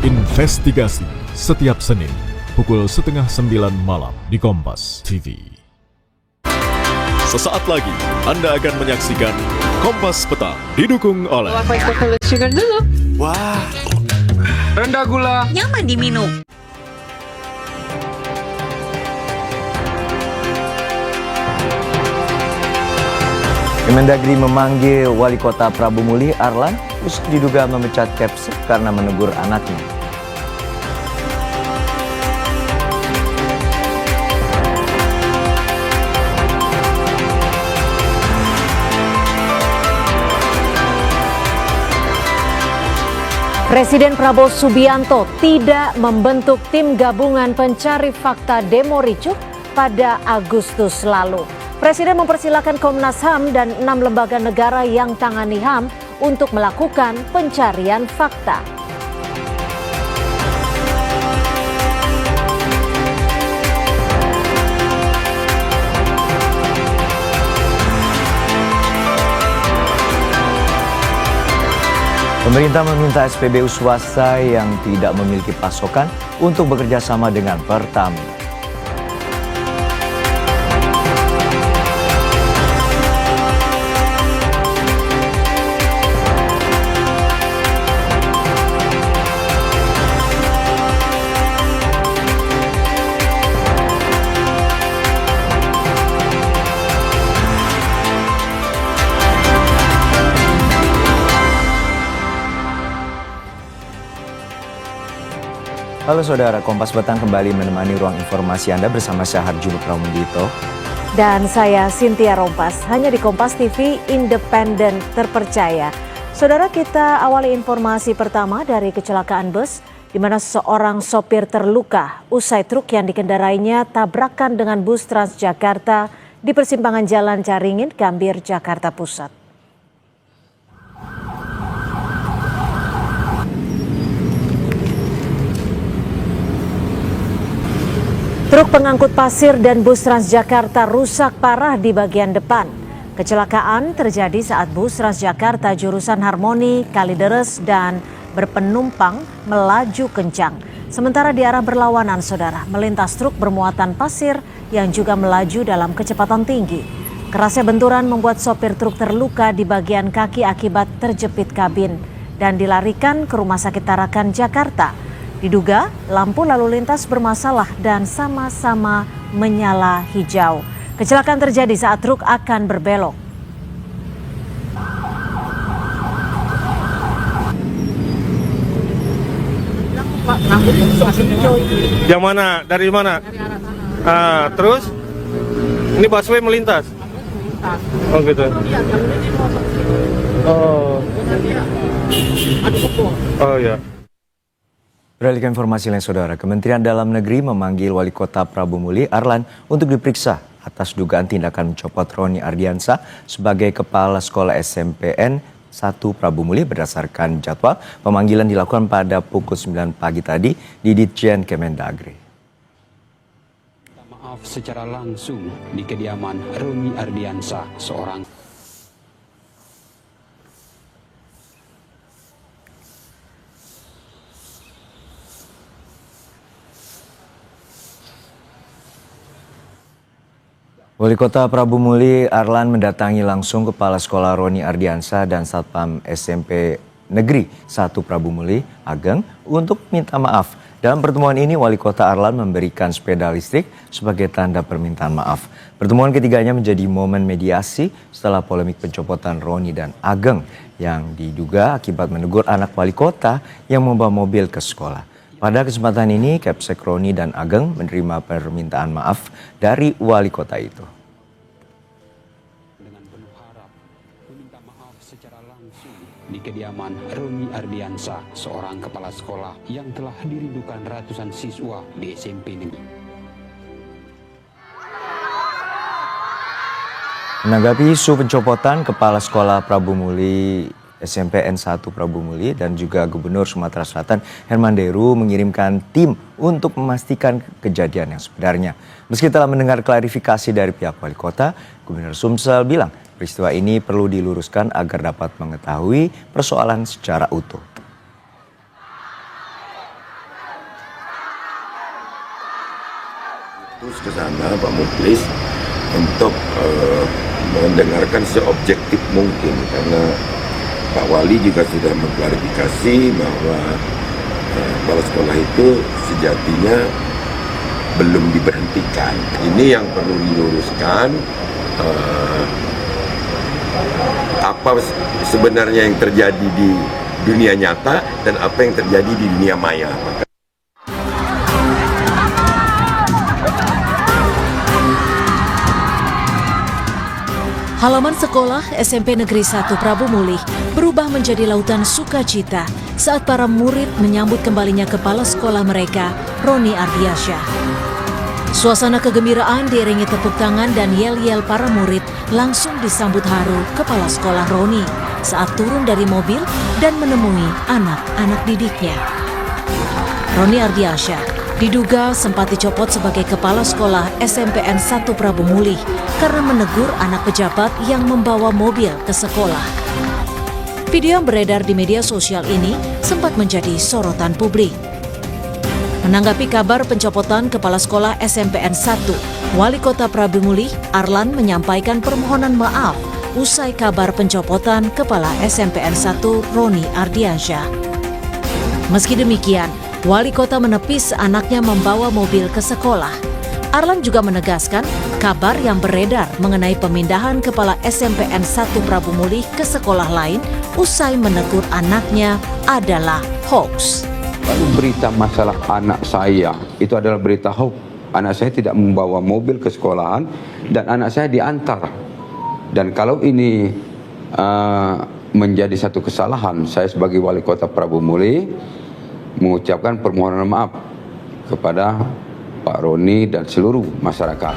Investigasi setiap Senin pukul 8:30 malam di Kompas TV. Sesaat lagi Anda akan menyaksikan Kompas Petang didukung oleh White chocolate sugar dulu. Wah, rendah gula. Nyaman diminum. Kemendagri memanggil Wali Kota Prabu Mulih Arlan terus diduga memecat Kepsek karena menegur anaknya. Presiden Prabowo Subianto tidak membentuk tim gabungan pencari fakta demo ricuh pada Agustus lalu. Presiden mempersilahkan Komnas HAM dan 6 lembaga negara yang tangani HAM untuk melakukan pencarian fakta. Pemerintah meminta SPBU swasta yang tidak memiliki pasokan untuk bekerja sama dengan Pertamina. Halo saudara, Kompas Petang kembali menemani ruang informasi Anda bersama Syahar Julu Pramudito. Dan saya Cynthia Rompas, hanya di Kompas TV independen terpercaya. Saudara, kita awali informasi pertama dari kecelakaan bus di mana seorang sopir terluka usai truk yang dikendarainya tabrakan dengan bus Transjakarta di persimpangan Jalan Caringin, Gambir, Jakarta Pusat. Truk pengangkut pasir dan bus Transjakarta rusak parah di bagian depan. Kecelakaan terjadi saat bus Transjakarta jurusan Harmoni, Kalideres dan berpenumpang melaju kencang. Sementara di arah berlawanan, saudara, melintas truk bermuatan pasir yang juga melaju dalam kecepatan tinggi. Kerasnya benturan membuat sopir truk terluka di bagian kaki akibat terjepit kabin dan dilarikan ke Rumah Sakit Tarakan, Jakarta. Diduga lampu lalu lintas bermasalah dan sama-sama menyala hijau. Kecelakaan terjadi saat truk akan berbelok. Yang mana? Dari mana? Terus? Ini busway melintas? Oh gitu. Oh ya. Beralih ke informasi lain saudara, Kementerian Dalam Negeri memanggil Wali Kota Prabu Mulih Arlan untuk diperiksa atas dugaan tindakan mencopot Roni Ardiansa sebagai Kepala Sekolah SMPN 1 Prabu Mulih. Berdasarkan jadwal, pemanggilan dilakukan pada pukul 9 pagi tadi di Ditjen Kemendagri. Maaf secara langsung di kediaman Roni Ardiansa, seorang Wali Kota Prabu Mulih Arlan mendatangi langsung Kepala Sekolah Roni Ardiansa dan Satpam SMP Negeri 1 Prabu Mulih Ageng untuk minta maaf. Dalam pertemuan ini Wali Kota Arlan memberikan sepeda listrik sebagai tanda permintaan maaf. Pertemuan ketiganya menjadi momen mediasi setelah polemik pencopotan Roni dan Ageng yang diduga akibat menegur anak wali kota yang membawa mobil ke sekolah. Pada kesempatan ini, Kepsek Roni dan Ageng menerima permintaan maaf dari wali kota itu. dengan penuh harap meminta maaf secara langsung di kediaman Roni Ardiansa, seorang kepala sekolah yang telah dirindukan ratusan siswa di SMP Negeri. Menanggapi isu pencopotan Kepala Sekolah Prabu Mulih SMPN 1 Prabu Mulih dan juga Gubernur Sumatera Selatan Herman Deru mengirimkan tim untuk memastikan kejadian yang sebenarnya. Meski telah mendengar klarifikasi dari pihak wali kota, Gubernur Sumsel bilang peristiwa ini perlu diluruskan agar dapat mengetahui persoalan secara utuh. Terus ke sana Pak Muklis untuk mendengarkan seobjektif mungkin, karena Pak Wali juga sudah mengklarifikasi bahwa kepala sekolah itu sejatinya belum diberhentikan. Ini yang perlu diluruskan, apa sebenarnya yang terjadi di dunia nyata dan apa yang terjadi di dunia maya. Halaman sekolah SMP Negeri 1 Prabu Mulih berubah menjadi lautan sukacita saat para murid menyambut kembalinya kepala sekolah mereka, Roni Ardiansyah. Suasana kegembiraan diiringi tepuk tangan dan yel-yel para murid langsung disambut haru kepala sekolah Roni saat turun dari mobil dan menemui anak-anak didiknya. Roni Ardiansyah diduga sempat dicopot sebagai kepala sekolah SMPN 1 Prabu Mulih karena menegur anak pejabat yang membawa mobil ke sekolah. Video yang beredar di media sosial ini sempat menjadi sorotan publik. Menanggapi kabar pencopotan kepala sekolah SMPN 1, Wali Kota Prabu Mulih, Arlan menyampaikan permohonan maaf usai kabar pencopotan kepala SMPN 1 Roni Ardiansyah. Meski demikian, Wali Kota menepis anaknya membawa mobil ke sekolah. Arlan juga menegaskan kabar yang beredar mengenai pemindahan kepala SMPN 1 Prabu Mulih ke sekolah lain usai menegur anaknya adalah hoax. Lalu berita masalah anak saya itu adalah berita hoax. Anak saya tidak membawa mobil ke sekolahan dan anak saya diantar. Dan kalau ini menjadi satu kesalahan, saya sebagai Wali Kota Prabu Mulih mengucapkan permohonan maaf kepada Pak Roni dan seluruh masyarakat.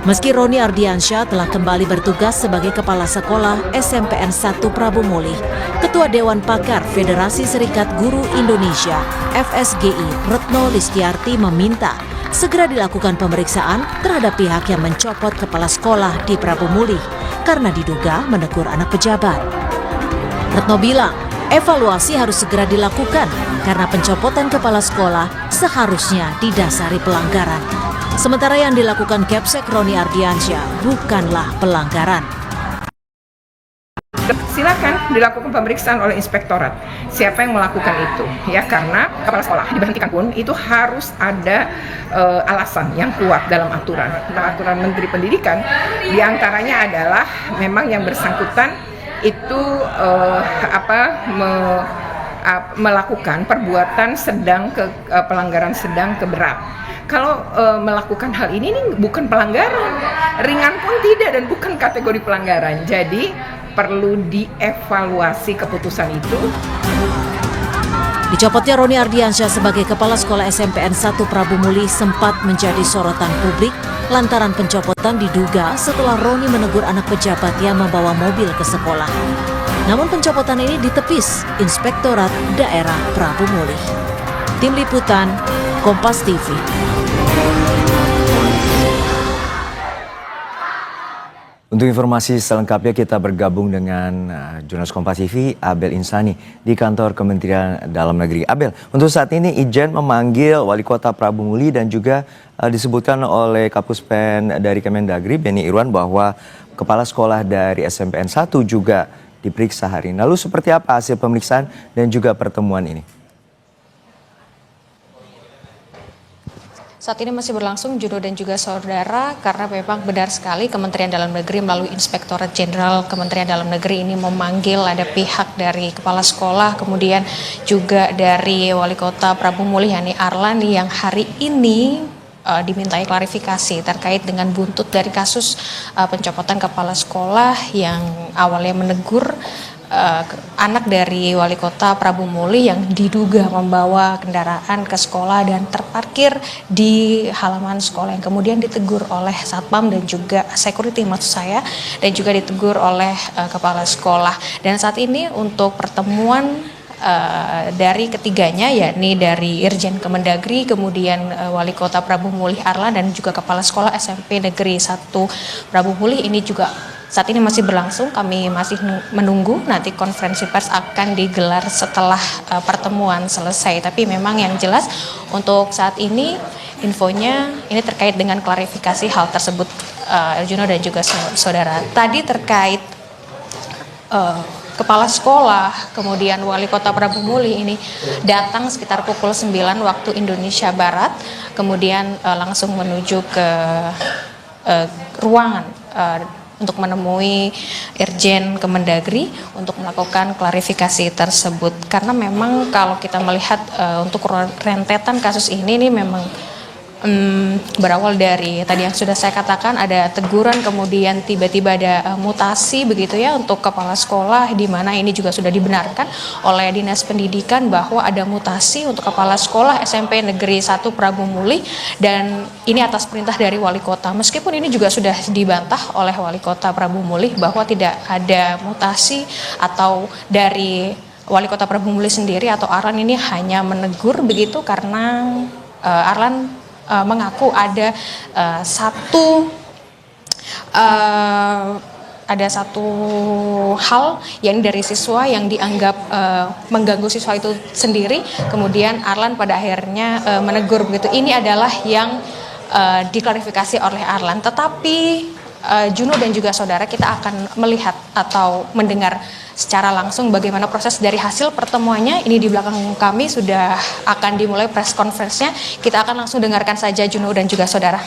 Meski Roni Ardiansyah telah kembali bertugas sebagai kepala sekolah SMPN 1 Prabu Mulih, Ketua Dewan Pakar Federasi Serikat Guru Indonesia FSGI Retno Listiarti meminta segera dilakukan pemeriksaan terhadap pihak yang mencopot kepala sekolah di Prabu Mulih karena diduga menegur anak pejabat. Retno bilang, evaluasi harus segera dilakukan karena pencopotan kepala sekolah seharusnya didasari pelanggaran. Sementara yang dilakukan Kepsek Roni Ardiansyah bukanlah pelanggaran. Silakan dilakukan pemeriksaan oleh inspektorat. Siapa yang melakukan itu? Ya, karena kepala sekolah diberhentikan pun itu harus ada alasan yang kuat dalam aturan. Nah, aturan Menteri Pendidikan diantaranya adalah memang yang bersangkutan itu melakukan perbuatan sedang pelanggaran sedang ke berat. Kalau melakukan hal ini bukan pelanggaran, ringan pun tidak dan bukan kategori pelanggaran. Jadi perlu dievaluasi keputusan itu. Dicopotnya Roni Ardiansyah sebagai kepala sekolah SMPN 1 Prabu Mulih sempat menjadi sorotan publik lantaran pencopotan diduga setelah Roni menegur anak pejabat yang membawa mobil ke sekolah. Namun pencopotan ini ditepis Inspektorat Daerah Prabu Mulih. Tim Liputan, Kompas TV. Untuk informasi selengkapnya kita bergabung dengan jurnalis Kompas TV Abel Insani di kantor Kementerian Dalam Negeri. Abel, untuk saat ini Ijen memanggil Wali Kota Prabu Mulih dan juga disebutkan oleh Kapuspen dari Kemendagri Beni Irwan bahwa kepala sekolah dari SMPN 1 juga diperiksa hari ini. Lalu seperti apa hasil pemeriksaan dan juga pertemuan ini? Saat ini masih berlangsung Juno dan juga saudara, karena memang benar sekali Kementerian Dalam Negeri melalui Inspektorat Jenderal Kementerian Dalam Negeri ini memanggil ada pihak dari kepala sekolah, kemudian juga dari Wali Kota Prabu Mulih yakni Arlan yang hari ini dimintai klarifikasi terkait dengan buntut dari kasus pencopotan kepala sekolah yang awalnya menegur anak dari Wali Kota Prabu Mulih yang diduga membawa kendaraan ke sekolah dan terparkir di halaman sekolah, yang kemudian ditegur oleh satpam dan juga security maksud saya, dan juga ditegur oleh kepala sekolah. Dan saat ini untuk pertemuan dari ketiganya, yakni dari Irjen Kemendagri, kemudian Wali Kota Prabu Mulih Arlan dan juga Kepala Sekolah SMP Negeri 1 Prabu Mulih ini juga saat ini masih berlangsung. Kami masih menunggu nanti konferensi pers akan digelar setelah pertemuan selesai. Tapi memang yang jelas untuk saat ini infonya ini terkait dengan klarifikasi hal tersebut, Juno dan juga saudara. Tadi terkait kepala sekolah, kemudian wali kota Prabu Muli ini datang sekitar pukul 9 waktu Indonesia Barat, kemudian langsung menuju ke ruangan untuk menemui Irjen Kemendagri untuk melakukan klarifikasi tersebut. Karena memang kalau kita melihat untuk rentetan kasus ini memang berawal dari tadi yang sudah saya katakan, ada teguran, kemudian tiba-tiba ada mutasi begitu ya untuk kepala sekolah, di mana ini juga sudah dibenarkan oleh Dinas Pendidikan bahwa ada mutasi untuk kepala sekolah SMP Negeri 1 Prabu Muli, dan ini atas perintah dari wali kota. Meskipun ini juga sudah dibantah oleh wali kota Prabu Muli bahwa tidak ada mutasi, atau dari wali kota Prabu Muli sendiri atau Arlan ini hanya menegur begitu, karena Arlan mengaku ada satu hal yang dari siswa yang dianggap mengganggu siswa itu sendiri, kemudian Arlan pada akhirnya menegur begitu. Ini adalah yang diklarifikasi oleh Arlan. Tetapi Juno dan juga saudara, kita akan melihat atau mendengar secara langsung bagaimana proses dari hasil pertemuannya. Ini di belakang kami sudah akan dimulai press conference-nya. Kita akan langsung dengarkan saja Juno dan juga saudara.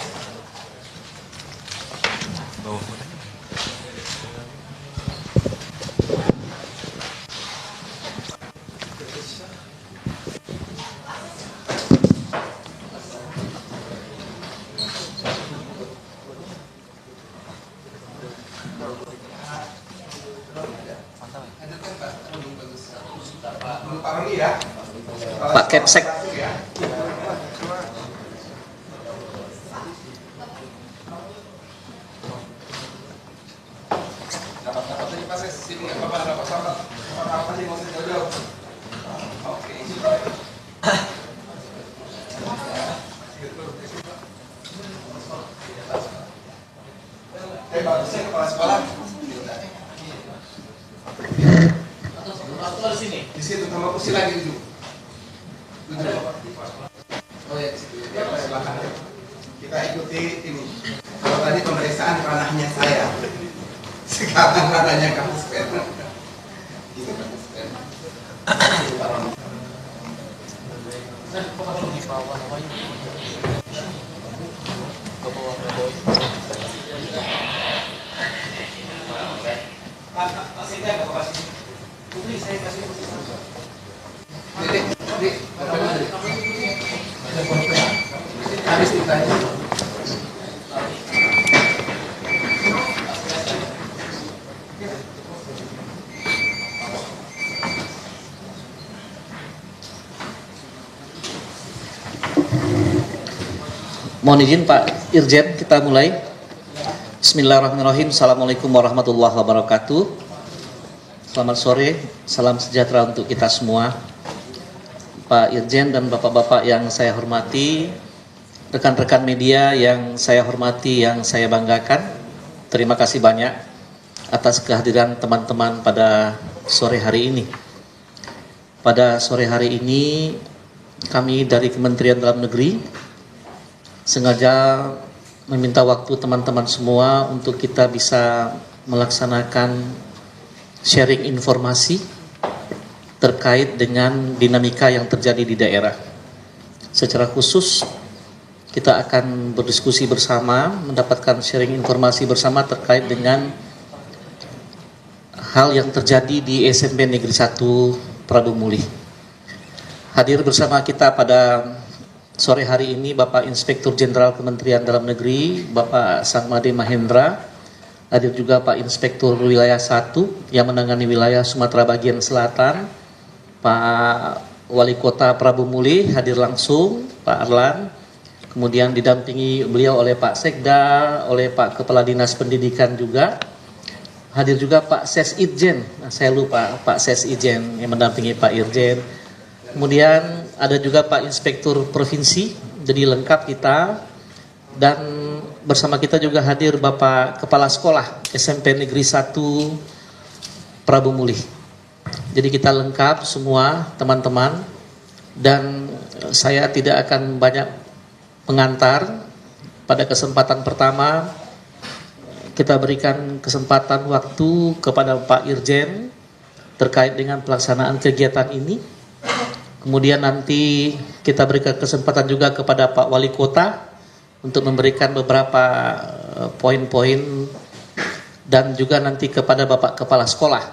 Pak Kepsek. Kepala sekolah di situ sama kursi lagi duduk. Oh ya, di belakang. Kita ikuti ini. Kalau tadi pemeriksaan ranahnya saya, sekarang ranahnya Kapus Pen. Gitu Kapus Pen. Habis ditanya. Mohon izin Pak Irjen, kita mulai. Bismillahirrahmanirrahim. Assalamualaikum warahmatullahi wabarakatuh. Selamat sore, salam sejahtera untuk kita semua. Pak Irjen dan Bapak-Bapak yang saya hormati, rekan-rekan media yang saya hormati, yang saya banggakan, terima kasih banyak atas kehadiran teman-teman pada sore hari ini. Pada sore hari ini, kami dari Kementerian Dalam Negeri sengaja meminta waktu teman-teman semua untuk kita bisa melaksanakan sharing informasi terkait dengan dinamika yang terjadi di daerah. Secara khusus, kita akan berdiskusi bersama, mendapatkan sharing informasi bersama terkait dengan hal yang terjadi di SMP Negeri 1 Prabu Muli. Hadir bersama kita pada sore hari ini Bapak Inspektur Jenderal Kementerian Dalam Negeri, Bapak Sangmade Mahendra. Hadir juga Pak Inspektur Wilayah 1 yang menangani wilayah Sumatera Bagian Selatan, Pak Wali Kota Prabu Muli hadir langsung, Pak Arlan. Kemudian didampingi beliau oleh Pak Sekda, oleh Pak Kepala Dinas Pendidikan juga. Hadir juga Pak Ses Idjen, saya lupa Pak Ses Idjen yang mendampingi Pak Irjen. Kemudian ada juga Pak Inspektur Provinsi, jadi lengkap kita. Dan bersama kita juga hadir Bapak Kepala Sekolah SMP Negeri 1 Prabu Muli. Jadi kita lengkap semua teman-teman, dan saya tidak akan banyak pengantar. Pada kesempatan pertama kita berikan kesempatan waktu kepada Pak Irjen terkait dengan pelaksanaan kegiatan ini. Kemudian nanti kita berikan kesempatan juga kepada Pak Wali Kota untuk memberikan beberapa poin-poin, dan juga nanti kepada Bapak Kepala Sekolah,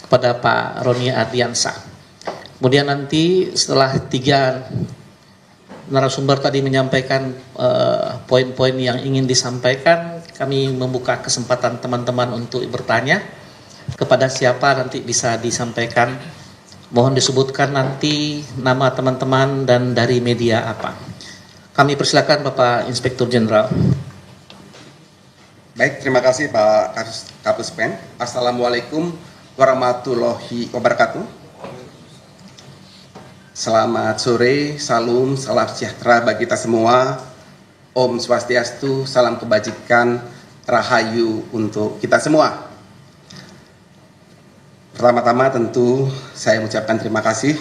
kepada Pak Roni Ardiansa. Kemudian nanti setelah 3 narasumber tadi menyampaikan poin-poin yang ingin disampaikan, kami membuka kesempatan teman-teman untuk bertanya. Kepada siapa nanti bisa disampaikan. Mohon disebutkan nanti nama teman-teman dan dari media apa. Kami persilakan Bapak Inspektur Jenderal. Baik, terima kasih Pak Kapus Pen. Assalamualaikum warahmatullahi wabarakatuh. Selamat sore, salam sejahtera bagi kita semua. Om Swastiastu, salam kebajikan, rahayu untuk kita semua. Pertama-tama tentu saya mengucapkan terima kasih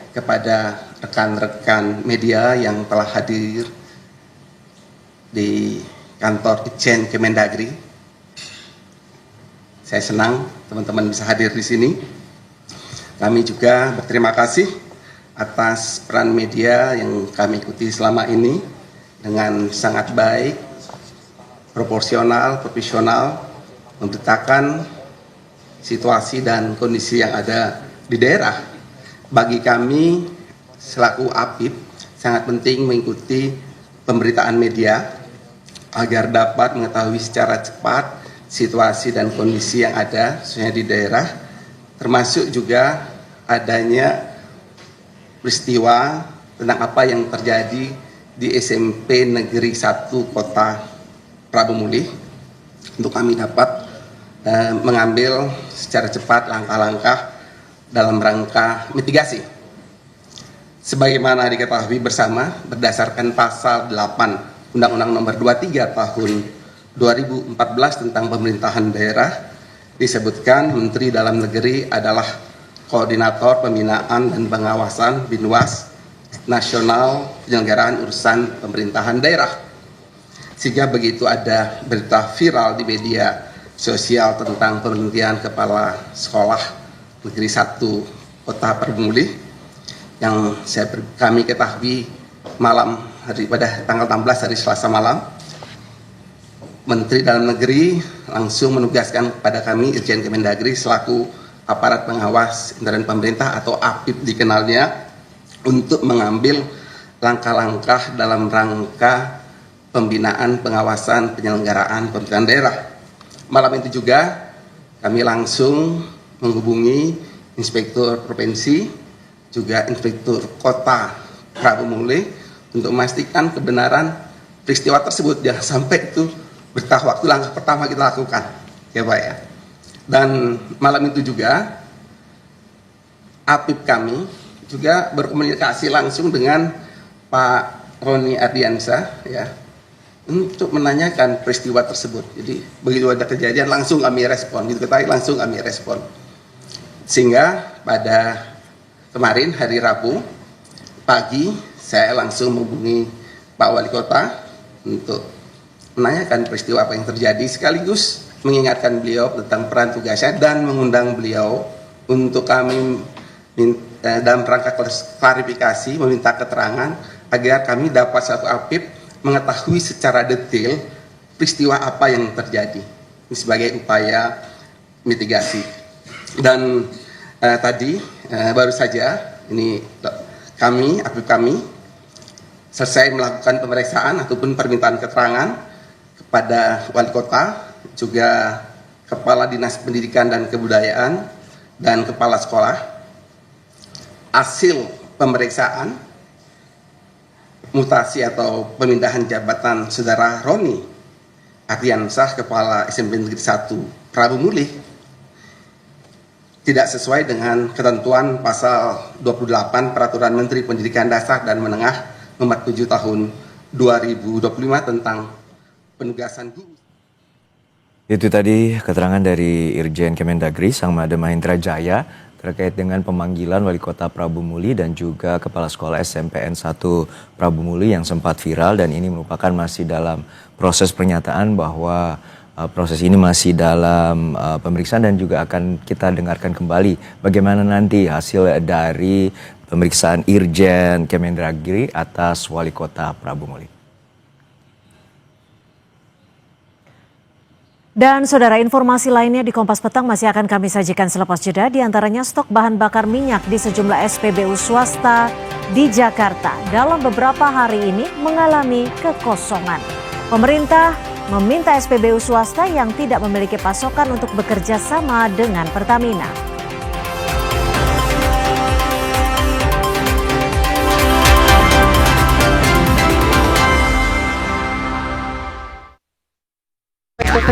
kepada rekan-rekan media yang telah hadir di kantor Itjen Kemendagri. Saya senang teman-teman bisa hadir di sini. Kami juga berterima kasih atas peran media yang kami ikuti selama ini dengan sangat baik, proporsional, profesional, memberitakan situasi dan kondisi yang ada di daerah. Bagi kami selaku APIP sangat penting mengikuti pemberitaan media agar dapat mengetahui secara cepat situasi dan kondisi yang ada khususnya di daerah, termasuk juga adanya peristiwa tentang apa yang terjadi di SMP Negeri 1 Kota Prabu Mulih, untuk kami dapat mengambil secara cepat langkah-langkah dalam rangka mitigasi. Sebagaimana diketahui bersama, berdasarkan pasal 8 Undang-Undang Nomor 23 Tahun 2014 tentang pemerintahan daerah, disebutkan Menteri Dalam Negeri adalah koordinator pembinaan dan pengawasan Binwas Nasional Penyelenggaraan Urusan Pemerintahan Daerah. Sehingga begitu ada berita viral di media sosial tentang pemberhentian kepala sekolah Negeri 1 Kota Prabu Mulih yang kami ketahui malam hari pada tanggal 16 hari Selasa malam, Menteri Dalam Negeri langsung menugaskan kepada kami Irjen Kemendagri selaku aparat pengawas internal pemerintah atau APIP dikenalnya untuk mengambil langkah-langkah dalam rangka pembinaan, pengawasan, penyelenggaraan pemerintahan daerah. Malam itu juga kami langsung menghubungi Inspektur Provinsi, juga Inspektur Kota Prabu Mulih untuk memastikan kebenaran peristiwa tersebut. Jangan sampai itu bertah waktu langkah pertama kita lakukan, ya Pak ya. Dan malam itu juga APIP kami juga berkomunikasi langsung dengan Pak Roni Ardiansa ya, untuk menanyakan peristiwa tersebut. Jadi begitu ada kejadian langsung kami respon, begitu ketahui langsung kami respon. Sehingga pada kemarin hari Rabu pagi saya langsung menghubungi Pak Wali Kota untuk menanyakan peristiwa apa yang terjadi, sekaligus mengingatkan beliau tentang peran tugasnya dan mengundang beliau untuk kami dalam rangka klarifikasi, meminta keterangan agar kami dapat satu APIP mengetahui secara detail peristiwa apa yang terjadi. Ini sebagai upaya mitigasi. Dan tadi baru saja ini kami, APIP kami selesai melakukan pemeriksaan ataupun permintaan keterangan kepada Wali Kota, juga Kepala Dinas Pendidikan dan Kebudayaan dan Kepala Sekolah. Hasil pemeriksaan mutasi atau pemindahan jabatan Saudara Roni Ardiansyah Kepala SMP Negeri 1 Prabu Mulih tidak sesuai dengan ketentuan pasal 28 Peraturan Menteri Pendidikan Dasar dan Menengah Nomor 7 Tahun 2025 tentang penugasan guru. Itu tadi keterangan dari Irjen Kemendagri Sang Mada Mahendra Jaya terkait dengan pemanggilan Wali Kota Prabu Muli dan juga Kepala Sekolah SMPN 1 Prabu Muli yang sempat viral, dan ini merupakan masih dalam proses pernyataan bahwa proses ini masih dalam pemeriksaan, dan juga akan kita dengarkan kembali bagaimana nanti hasil dari pemeriksaan Irjen Kemendagri atas Wali Kota Prabu Muli. Dan saudara, informasi lainnya di Kompas Petang masih akan kami sajikan selepas jeda, diantaranya stok bahan bakar minyak di sejumlah SPBU swasta di Jakarta dalam beberapa hari ini mengalami kekosongan. Pemerintah meminta SPBU swasta yang tidak memiliki pasokan untuk bekerja sama dengan Pertamina.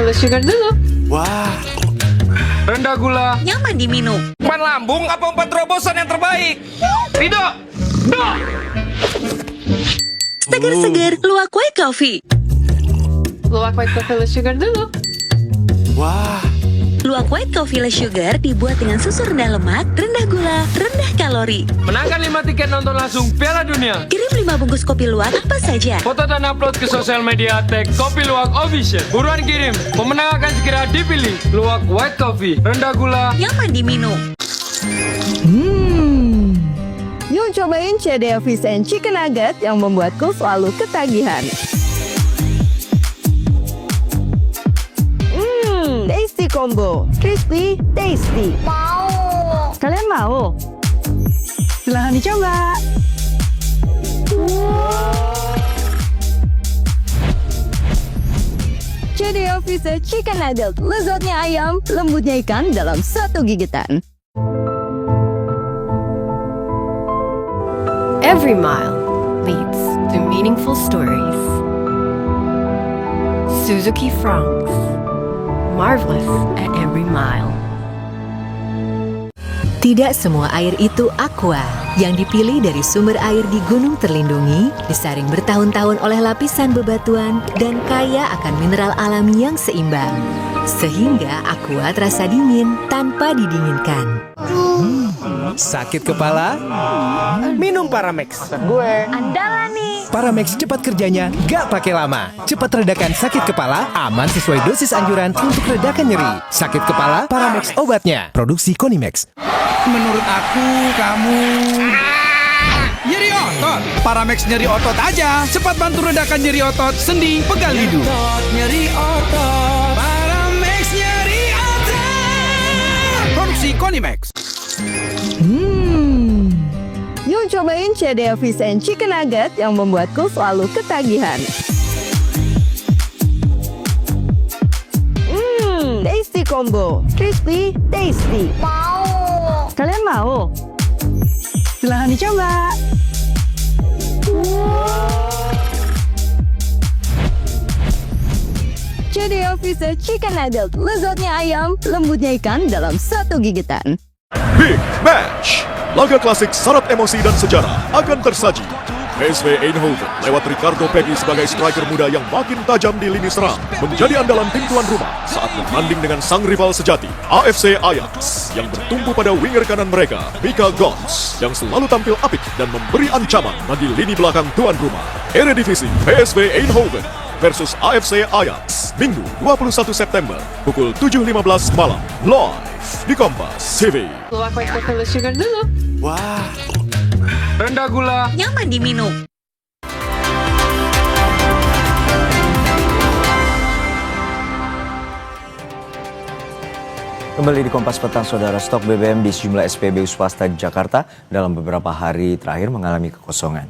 Sugar dulu. Wah, rendah gula. Nyaman diminum. Umpan lambung apa umpan terobosan yang terbaik? Rido. Segar-segar luwak white coffee. Luwak white coffee less sugar dulu. Wah. Luwak white coffee less sugar dibuat dengan susu rendah lemak, rendah gula, rendah kalori. Menangkan 5 tiket nonton langsung Piala Dunia. Kirim 5 bungkus kopi luwak apa saja. Foto dan upload ke sosial media tag Kopi Luwak Official. Buruan kirim. Pemenang akan segera dipilih. Luwak white coffee, rendah gula, Nyaman diminum. Yuk cobain CDA Fish and Chicken Nugget yang membuatku selalu ketagihan. Tasty combo, crispy, tasty. Mau. Kalian mau? Silahkan dicoba. CDA Fish and Chicken Nugget, lezatnya ayam, lembutnya ikan dalam satu gigitan. Every mile leads to meaningful stories. Suzuki Franks, marvelous at every mile. Tidak semua air itu aqua. Yang dipilih dari sumber air di gunung terlindungi, disaring bertahun-tahun oleh lapisan bebatuan, dan kaya akan mineral alami yang seimbang. Sehingga aqua terasa dingin tanpa didinginkan. Sakit kepala? Minum Paramex. Gue andalan nih. Paramex cepat kerjanya, gak pakai lama. Cepat redakan sakit kepala, aman sesuai dosis anjuran untuk redakan nyeri. Sakit kepala, Paramex obatnya. Produksi Konimex. Menurut aku, kamu nyeri otot. Paramex nyeri otot aja. Cepat bantu redakan nyeri otot, sendi, pegal hidung. Nyeri otot. Paramex nyeri otot. Produksi Konimex. Yuk cobain CDA Fish and Chicken Nugget yang membuatku selalu ketagihan. Tasty combo, crispy, tasty. Mau. Kalian mau? Silahkan dicoba. CDA Fish and Chicken Nugget, lezatnya ayam, lembutnya ikan dalam satu gigitan. Big Match. Laga klasik syarat emosi dan sejarah akan tersaji. PSV Eindhoven lewat Ricardo Pepi sebagai striker muda yang makin tajam di lini serang menjadi andalan tim tuan rumah saat bertanding dengan sang rival sejati AFC Ajax yang bertumpu pada winger kanan mereka Mika Gons yang selalu tampil apik dan memberi ancaman bagi lini belakang tuan rumah. Eredivisie PSV Eindhoven versus AFC Ajax Minggu 21 September pukul 7.15 malam live di Kompas TV. Luwak white coffee less sugar dulu. Wah, rendah gula, Nyaman diminum. Kembali di Kompas Petang, saudara. Stok BBM di sejumlah SPBU swasta di Jakarta dalam beberapa hari terakhir mengalami kekosongan.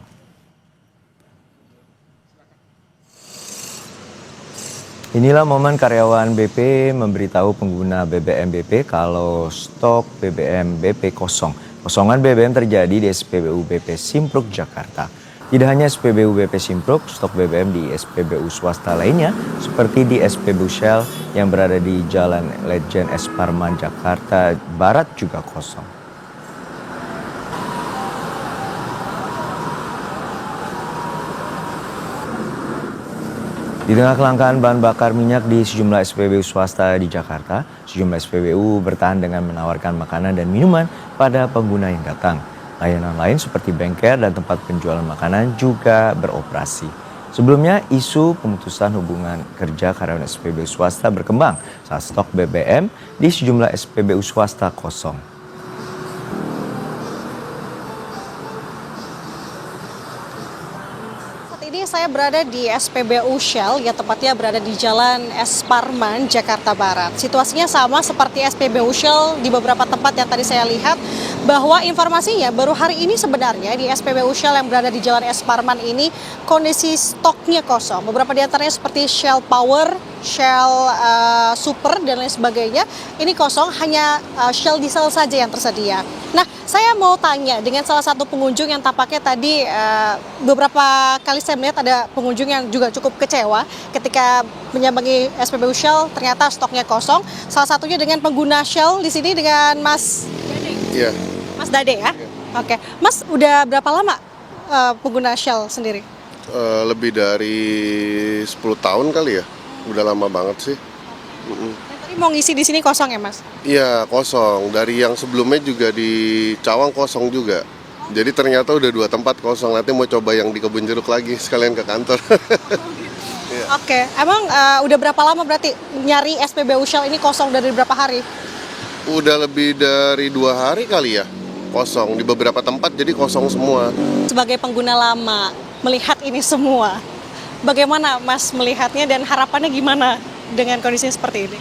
Inilah momen karyawan BP memberitahu pengguna BBM BP kalau stok BBM BP kosong. Kosongan BBM terjadi di SPBU BP Simpruk, Jakarta. Tidak hanya SPBU BP Simpruk, stok BBM di SPBU swasta lainnya seperti di SPBU Shell yang berada di Jalan Lejen S. Parman, Jakarta Barat juga kosong. Di tengah kelangkaan bahan bakar minyak di sejumlah SPBU swasta di Jakarta, sejumlah SPBU bertahan dengan menawarkan makanan dan minuman pada pengguna yang datang. Layanan lain seperti bengkel dan tempat penjualan makanan juga beroperasi. Sebelumnya, isu pemutusan hubungan kerja karyawan SPBU swasta berkembang saat stok BBM di sejumlah SPBU swasta kosong. Ini saya berada di SPBU Shell, ya tepatnya berada di Jalan S. Parman, Jakarta Barat. Situasinya sama seperti SPBU Shell di beberapa tempat yang tadi saya lihat, bahwa informasinya baru hari ini sebenarnya di SPBU Shell yang berada di Jalan S. Parman ini kondisi stoknya kosong. Beberapa di antaranya seperti Shell Power, Shell Super dan lain sebagainya, ini kosong, hanya Shell Diesel saja yang tersedia. Nah, saya mau tanya dengan salah satu pengunjung yang tampaknya tadi beberapa kali saya melihat ada pengunjung yang juga cukup kecewa ketika menyambangi SPBU Shell, ternyata stoknya kosong. Salah satunya dengan pengguna Shell di sini dengan Mas Dade. Iya. Mas Dade ya? Oke. Mas udah berapa lama pengguna Shell sendiri? Lebih dari 10 tahun kali ya. Udah lama banget sih. Tadi mau ngisi di sini kosong ya, Mas? Iya, kosong. Dari yang sebelumnya juga di Cawang kosong juga. Jadi ternyata udah 2 tempat kosong. Nanti mau coba yang di Kebun Jeruk lagi sekalian ke kantor. Oke, emang udah berapa lama berarti nyari SPBU Shell ini kosong, dari berapa hari? Udah lebih dari 2 hari kali ya kosong. Di beberapa tempat jadi kosong semua. Sebagai pengguna lama melihat ini semua, bagaimana Mas melihatnya dan harapannya gimana dengan kondisi seperti ini?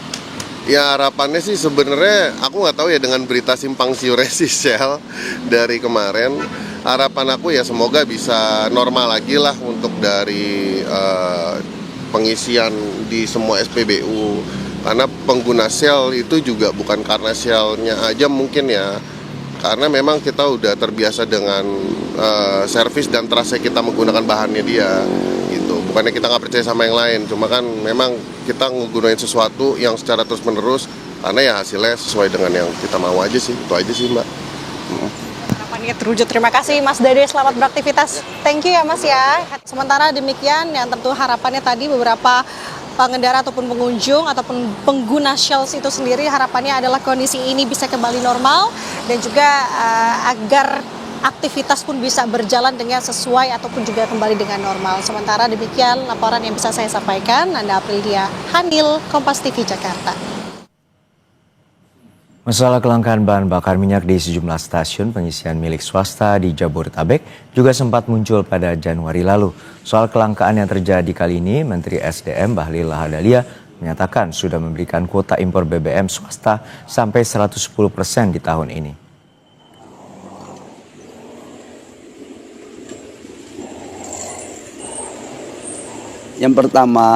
Ya harapannya sih sebenarnya aku nggak tahu ya, dengan berita simpang siur si Shell dari kemarin, harapan aku ya semoga bisa normal lagi lah untuk dari pengisian di semua SPBU, karena pengguna Shell itu juga bukan karena Shell-nya aja mungkin ya, karena memang kita udah terbiasa dengan servis dan trust kita menggunakan bahannya dia gitu. Bukannya kita nggak percaya sama yang lain, cuma kan memang kita nggunain sesuatu yang secara terus menerus karena ya hasilnya sesuai dengan yang kita mau aja sih. Itu aja sih, Mbak. Harapannya terwujud. Terima kasih Mas Dade, selamat beraktivitas. Thank you ya Mas ya. Sementara demikian yang tentu harapannya tadi beberapa pengendara ataupun pengunjung ataupun pengguna Shell itu sendiri, harapannya adalah kondisi ini bisa kembali normal dan juga agar aktivitas pun bisa berjalan dengan sesuai ataupun juga kembali dengan normal. Sementara demikian laporan yang bisa saya sampaikan. Anda Aprilia Hanil, Kompas TV Jakarta. Masalah kelangkaan bahan bakar minyak di sejumlah stasiun pengisian milik swasta di Jabodetabek juga sempat muncul pada Januari lalu. Soal kelangkaan yang terjadi kali ini, Menteri SDM Bahlil Lahadalia menyatakan sudah memberikan kuota impor BBM swasta sampai 110% di tahun ini. Yang pertama,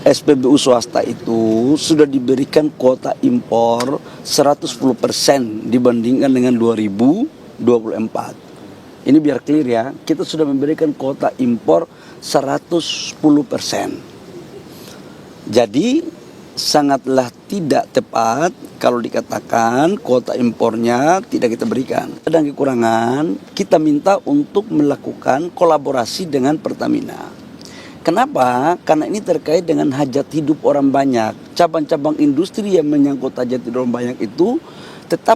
SPBU swasta itu sudah diberikan kuota impor 110% dibandingkan dengan 2024. Ini biar clear ya, kita sudah memberikan kuota impor 110%. Jadi sangatlah tidak tepat kalau dikatakan kuota impornya tidak kita berikan. Ada kekurangan, kita minta untuk melakukan kolaborasi dengan Pertamina. Kenapa? Karena ini terkait dengan hajat hidup orang banyak. Cabang-cabang industri yang menyangkut hajat hidup orang banyak itu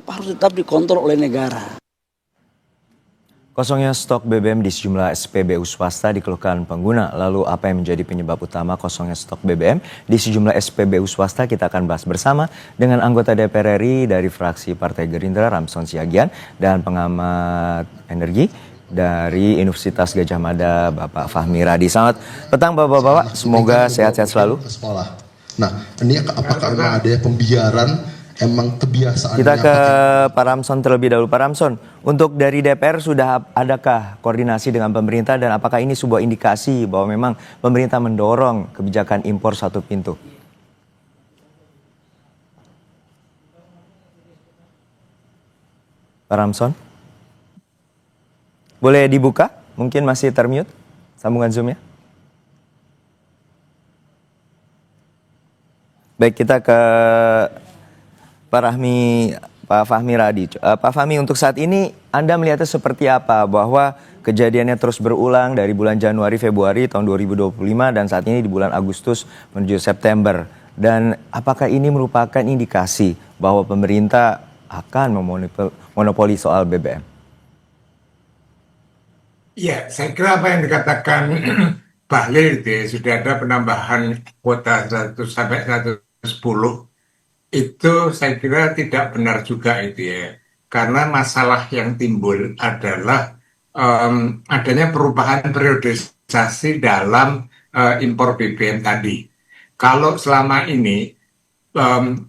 harus tetap dikontrol oleh negara. Kosongnya stok BBM di sejumlah SPBU swasta dikeluhkan pengguna. Lalu apa yang menjadi penyebab utama kosongnya stok BBM di sejumlah SPBU swasta? Kita akan bahas bersama dengan anggota DPR RI dari fraksi Partai Gerindra Ramson Siagian dan pengamat energi dari Universitas Gadjah Mada, Bapak Fahmi Radi. Selamat petang Bapak-Bapak, semoga sehat-sehat selalu. Sekolah. Nah, ini apakah memang ada pembiaran, emang kebiasaan? Kita ke Pak Ramson terlebih dahulu. Pak Ramson, untuk dari DPR sudah adakah koordinasi dengan pemerintah dan apakah ini sebuah indikasi bahwa memang pemerintah mendorong kebijakan impor satu pintu? Pak Ramson? Boleh dibuka? Mungkin masih termute sambungan Zoom-nya. Baik, kita ke Pak Pak Fahmi Radi. Pak Fahmi, untuk saat ini Anda melihatnya seperti apa bahwa kejadiannya terus berulang dari bulan Januari, Februari tahun 2025 dan saat ini di bulan Agustus menuju September. Dan apakah ini merupakan indikasi bahwa pemerintah akan memonopoli soal BBM? Ya, saya kira apa yang dikatakan Bahlil itu sudah ada penambahan kuota 100 sampai 110 itu saya kira tidak benar juga itu ya. Karena masalah yang timbul adalah adanya perubahan periodisasi dalam impor BBM tadi. Kalau selama ini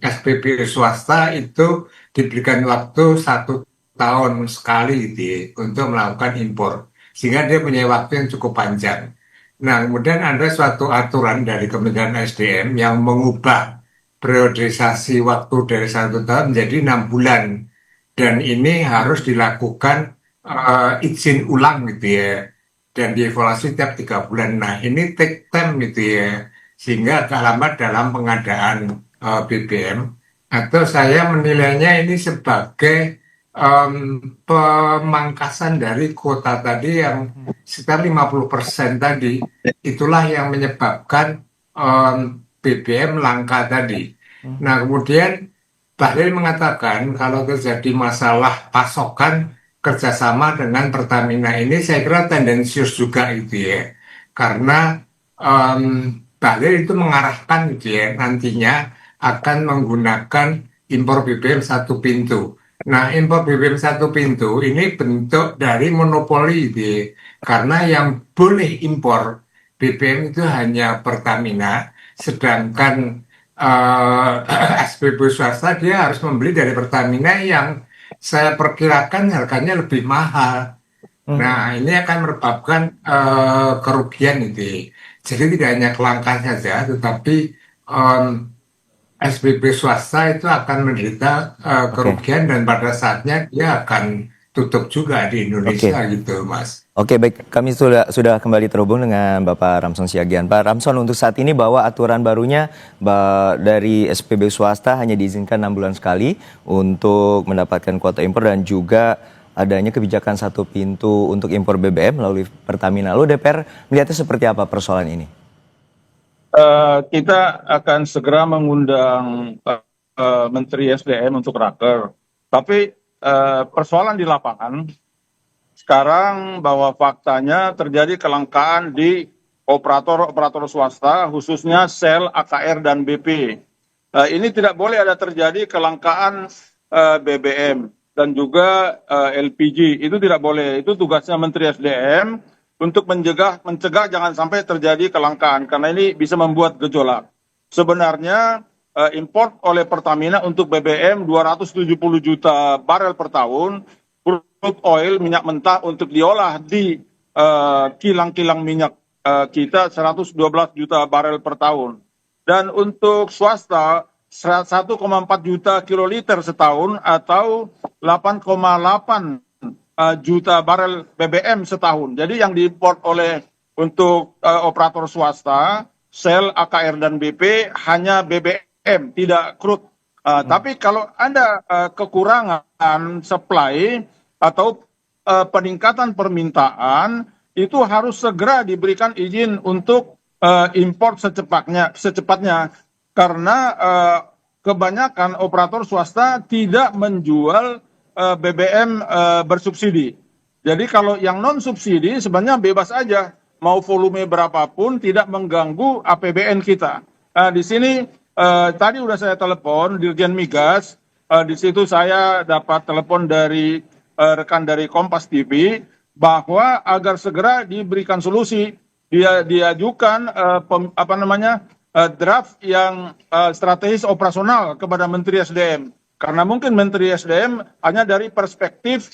SPBU swasta itu diberikan waktu 1 tahun sekali gitu ya, untuk melakukan impor. Sehingga dia punya waktu yang cukup panjang. Nah, kemudian ada suatu aturan dari Kementerian SDM yang mengubah periodisasi waktu dari 1 tahun menjadi 6 bulan. Dan ini harus dilakukan izin ulang gitu ya. Dan dievaluasi tiap 3 bulan. Nah, ini take time gitu ya. Sehingga agak lama dalam pengadaan BBM. Atau saya menilainya ini sebagai pemangkasan dari kuota tadi yang sekitar 50% tadi. Itulah yang menyebabkan BBM langka tadi. Nah, kemudian Bahlil mengatakan kalau terjadi masalah pasokan kerjasama dengan Pertamina ini saya kira tendensius juga itu ya. Karena Bahlil itu mengarahkan gitu ya, nantinya akan menggunakan impor BBM 1 pintu. Nah, impor BBM 1 pintu ini bentuk dari monopoli gitu ya. Karena yang boleh impor BBM itu hanya Pertamina, sedangkan SPBU swasta dia harus membeli dari Pertamina yang saya perkirakan harganya lebih mahal. Nah, ini akan menyebabkan kerugian itu. Jadi tidak hanya kelangkaan saja, tetapi SPBU swasta itu akan menderita kerugian dan pada saatnya dia akan tutup juga di Indonesia gitu, Mas. Oke, baik. Kami sudah kembali terhubung dengan Bapak Ramson Siagian. Pak Ramson, untuk saat ini bahwa aturan barunya dari SPBU swasta hanya diizinkan 6 bulan sekali untuk mendapatkan kuota impor dan juga adanya kebijakan 1 pintu untuk impor BBM melalui Pertamina. Lalu DPR melihatnya seperti apa persoalan ini? Kita akan segera mengundang Menteri SDM untuk raker. Tapi persoalan di lapangan sekarang bahwa faktanya terjadi kelangkaan di operator swasta, khususnya sel, AKR, dan BP. Ini tidak boleh ada terjadi kelangkaan BBM dan juga LPG. Itu tidak boleh. Itu tugasnya Menteri SDM untuk mencegah jangan sampai terjadi kelangkaan, karena ini bisa membuat gejolak. Sebenarnya import oleh Pertamina untuk BBM 270 juta barel per tahun, crude oil, minyak mentah untuk diolah di kilang-kilang minyak kita 112 juta barel per tahun. Dan untuk swasta 1,4 juta kiloliter setahun atau 8,8 juta barel BBM setahun. Jadi yang diimport oleh untuk operator swasta, sel, AKR, dan BP hanya BBM, tidak crude. Tapi kalau ada kekurangan supply atau peningkatan permintaan, itu harus segera diberikan izin untuk import secepatnya. Karena kebanyakan operator swasta tidak menjual BBM bersubsidi. Jadi kalau yang non subsidi sebenarnya bebas aja, mau volume berapapun tidak mengganggu APBN kita. Di sini tadi udah saya telepon Dirjen Migas, di situ saya dapat telepon dari rekan dari Kompas TV bahwa agar segera diberikan solusi, diajukan draft yang strategis operasional kepada Menteri SDM. Karena mungkin Menteri SDM hanya dari perspektif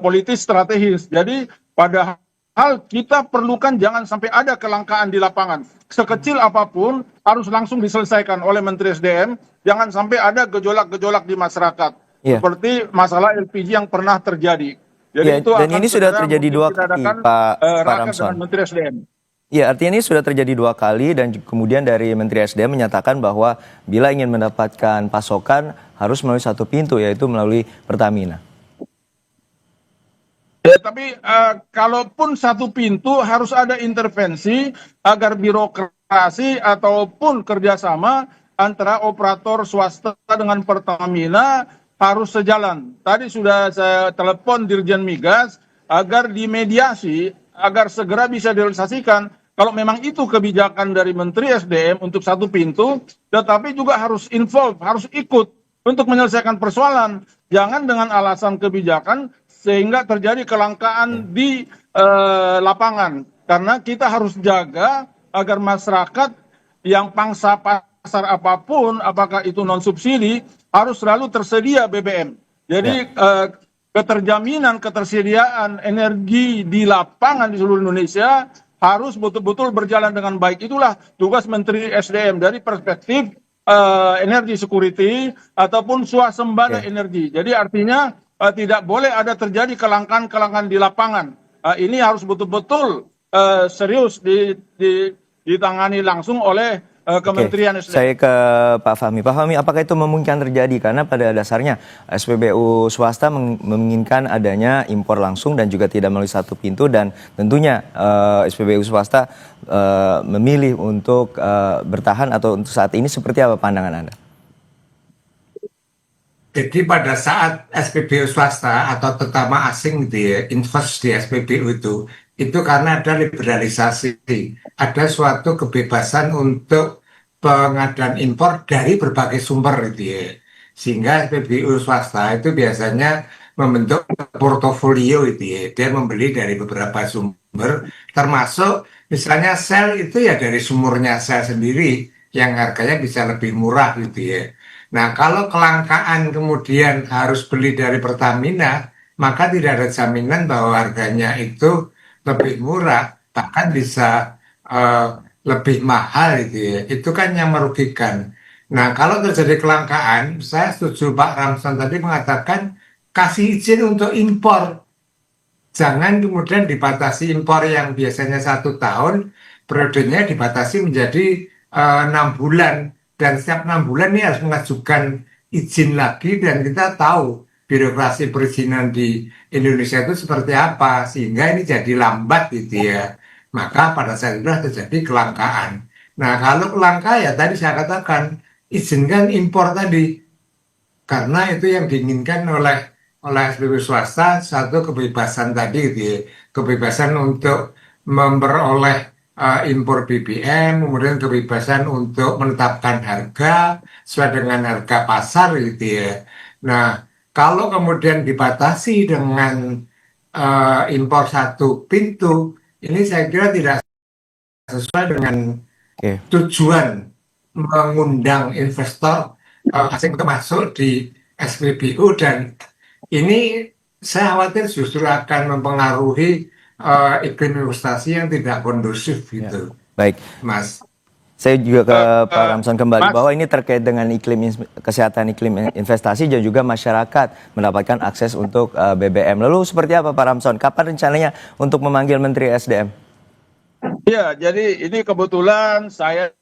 politis strategis. Jadi padahal kita perlukan jangan sampai ada kelangkaan di lapangan. Sekecil apapun harus langsung diselesaikan oleh Menteri SDM. Jangan sampai ada gejolak-gejolak di masyarakat. Seperti masalah LPG yang pernah terjadi. Jadi itu dan ini sudah terjadi 2 kali, Pak Ramson. Menteri SDM. Ya, artinya ini sudah terjadi 2 kali dan kemudian dari Menteri SDM menyatakan bahwa bila ingin mendapatkan pasokan harus melalui satu pintu, yaitu melalui Pertamina. Ya, tapi kalaupun satu pintu harus ada intervensi agar birokrasi ataupun kerjasama antara operator swasta dengan Pertamina harus sejalan. Tadi sudah saya telepon Dirjen Migas agar dimediasi, agar segera bisa direalisasikan. Kalau memang itu kebijakan dari Menteri SDM untuk satu pintu, tetapi juga harus involve, harus ikut untuk menyelesaikan persoalan. Jangan dengan alasan kebijakan sehingga terjadi kelangkaan di lapangan. Karena kita harus jaga agar masyarakat yang pangsa pasar apapun, apakah itu non-subsidi, harus selalu tersedia BBM. Jadi keterjaminan ketersediaan energi di lapangan di seluruh Indonesia harus betul-betul berjalan dengan baik. Itulah tugas Menteri SDM dari perspektif energi security ataupun swasembada energi. Jadi artinya tidak boleh ada terjadi kelangkaan-kelangkaan di lapangan. Ini harus betul-betul serius ditangani langsung oleh Kementerian SDM. Saya ke Pak Fahmi. Pak Fahmi, apakah itu memungkinkan terjadi? Karena pada dasarnya SPBU swasta menginginkan adanya impor langsung dan juga tidak melalui satu pintu, dan tentunya SPBU swasta memilih untuk bertahan atau untuk saat ini. Seperti apa pandangan Anda? Jadi pada saat SPBU swasta atau terutama asing invest di SPBU itu karena ada liberalisasi, ada suatu kebebasan untuk pengadaan impor dari berbagai sumber sehingga SPBU swasta itu biasanya membentuk portofolio dia membeli dari beberapa sumber, termasuk misalnya sel itu ya dari sumurnya sel sendiri yang harganya bisa lebih murah Nah, kalau kelangkaan kemudian harus beli dari Pertamina, maka tidak ada jaminan bahwa harganya itu lebih murah, bahkan bisa lebih mahal Itu kan yang merugikan. Nah, kalau terjadi kelangkaan, saya setuju Pak Ramson tadi mengatakan kasih izin untuk impor. Jangan kemudian dibatasi impor yang biasanya 1 tahun, periodenya dibatasi menjadi 6 bulan. Dan setiap 6 bulan ini harus mengajukan izin lagi, dan kita tahu birokrasi perizinan di Indonesia itu seperti apa, sehingga ini jadi lambat Maka pada saat itu terjadi kelangkaan. Nah, kalau kelangkaan ya tadi saya katakan izinkan impor tadi, karena itu yang diinginkan oleh SPBU swasta, satu kebebasan tadi kebebasan untuk memperoleh impor BBM, kemudian kebebasan untuk menetapkan harga sesuai dengan harga pasar Nah, kalau kemudian dibatasi dengan impor satu pintu, ini saya kira tidak sesuai dengan tujuan mengundang investor asing untuk masuk di SPBU, dan ini saya khawatir justru akan mempengaruhi iklim investasi yang tidak kondusif Baik, Mas. Saya juga ke Pak Ramson kembali bahwa ini terkait dengan iklim kesehatan, iklim investasi dan juga masyarakat mendapatkan akses untuk BBM. Lalu seperti apa Pak Ramson? Kapan rencananya untuk memanggil Menteri SDM? Ya, jadi ini kebetulan saya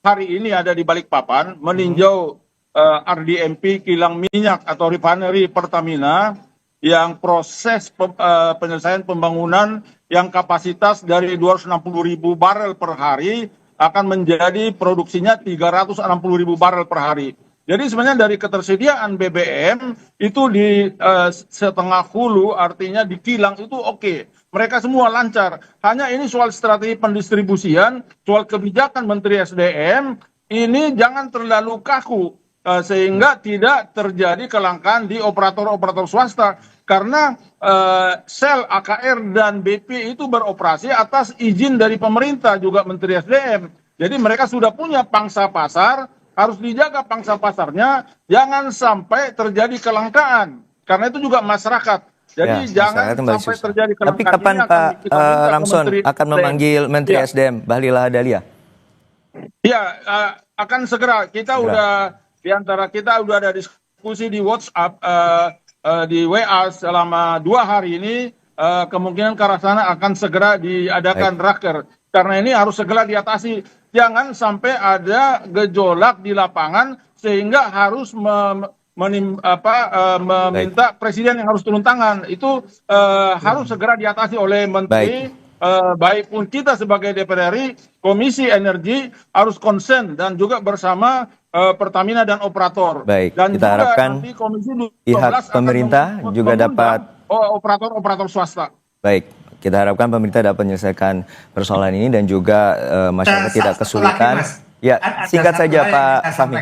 hari ini ada di Balikpapan meninjau RDMP kilang minyak atau refinery Pertamina yang proses penyelesaian pembangunan yang kapasitas dari 260.000 barel per hari akan menjadi produksinya 360.000 barel per hari. Jadi sebenarnya dari ketersediaan BBM itu di setengah hulu, artinya di kilang itu oke. Mereka semua lancar. Hanya ini soal strategi pendistribusian, soal kebijakan Menteri SDM, ini jangan terlalu kaku. Sehingga tidak terjadi kelangkaan di operator-operator swasta. Karena sel AKR dan BP itu beroperasi atas izin dari pemerintah, juga Menteri SDM. Jadi mereka sudah punya pangsa pasar, harus dijaga pangsa pasarnya, jangan sampai terjadi kelangkaan. Karena itu juga masyarakat. Jadi jangan sampai terjadi kelangkaan. Tapi kapan Pak Ramson akan memanggil Menteri SDM, Bahlil Lahadalia? Ya, akan segera. Kita udah, di antara kita udah ada diskusi di WhatsApp, di WA selama 2 hari ini, kemungkinan ke arah sana akan segera diadakan raker. karena ini harus segera diatasi. Jangan sampai ada gejolak di lapangan sehingga harus meminta presiden yang harus turun tangan. Itu harus segera diatasi oleh menteri. Baik pun kita sebagai DPR RI, Komisi Energi harus konsen dan juga bersama Pertamina dan operator. Baik, dan kita harapkan nanti Komisi 12 pihak pemerintah juga dapat operator swasta. Baik, kita harapkan pemerintah dapat menyelesaikan persoalan ini dan juga masyarakat tidak kesulitan. Ya, singkat saja Pak Fahmi.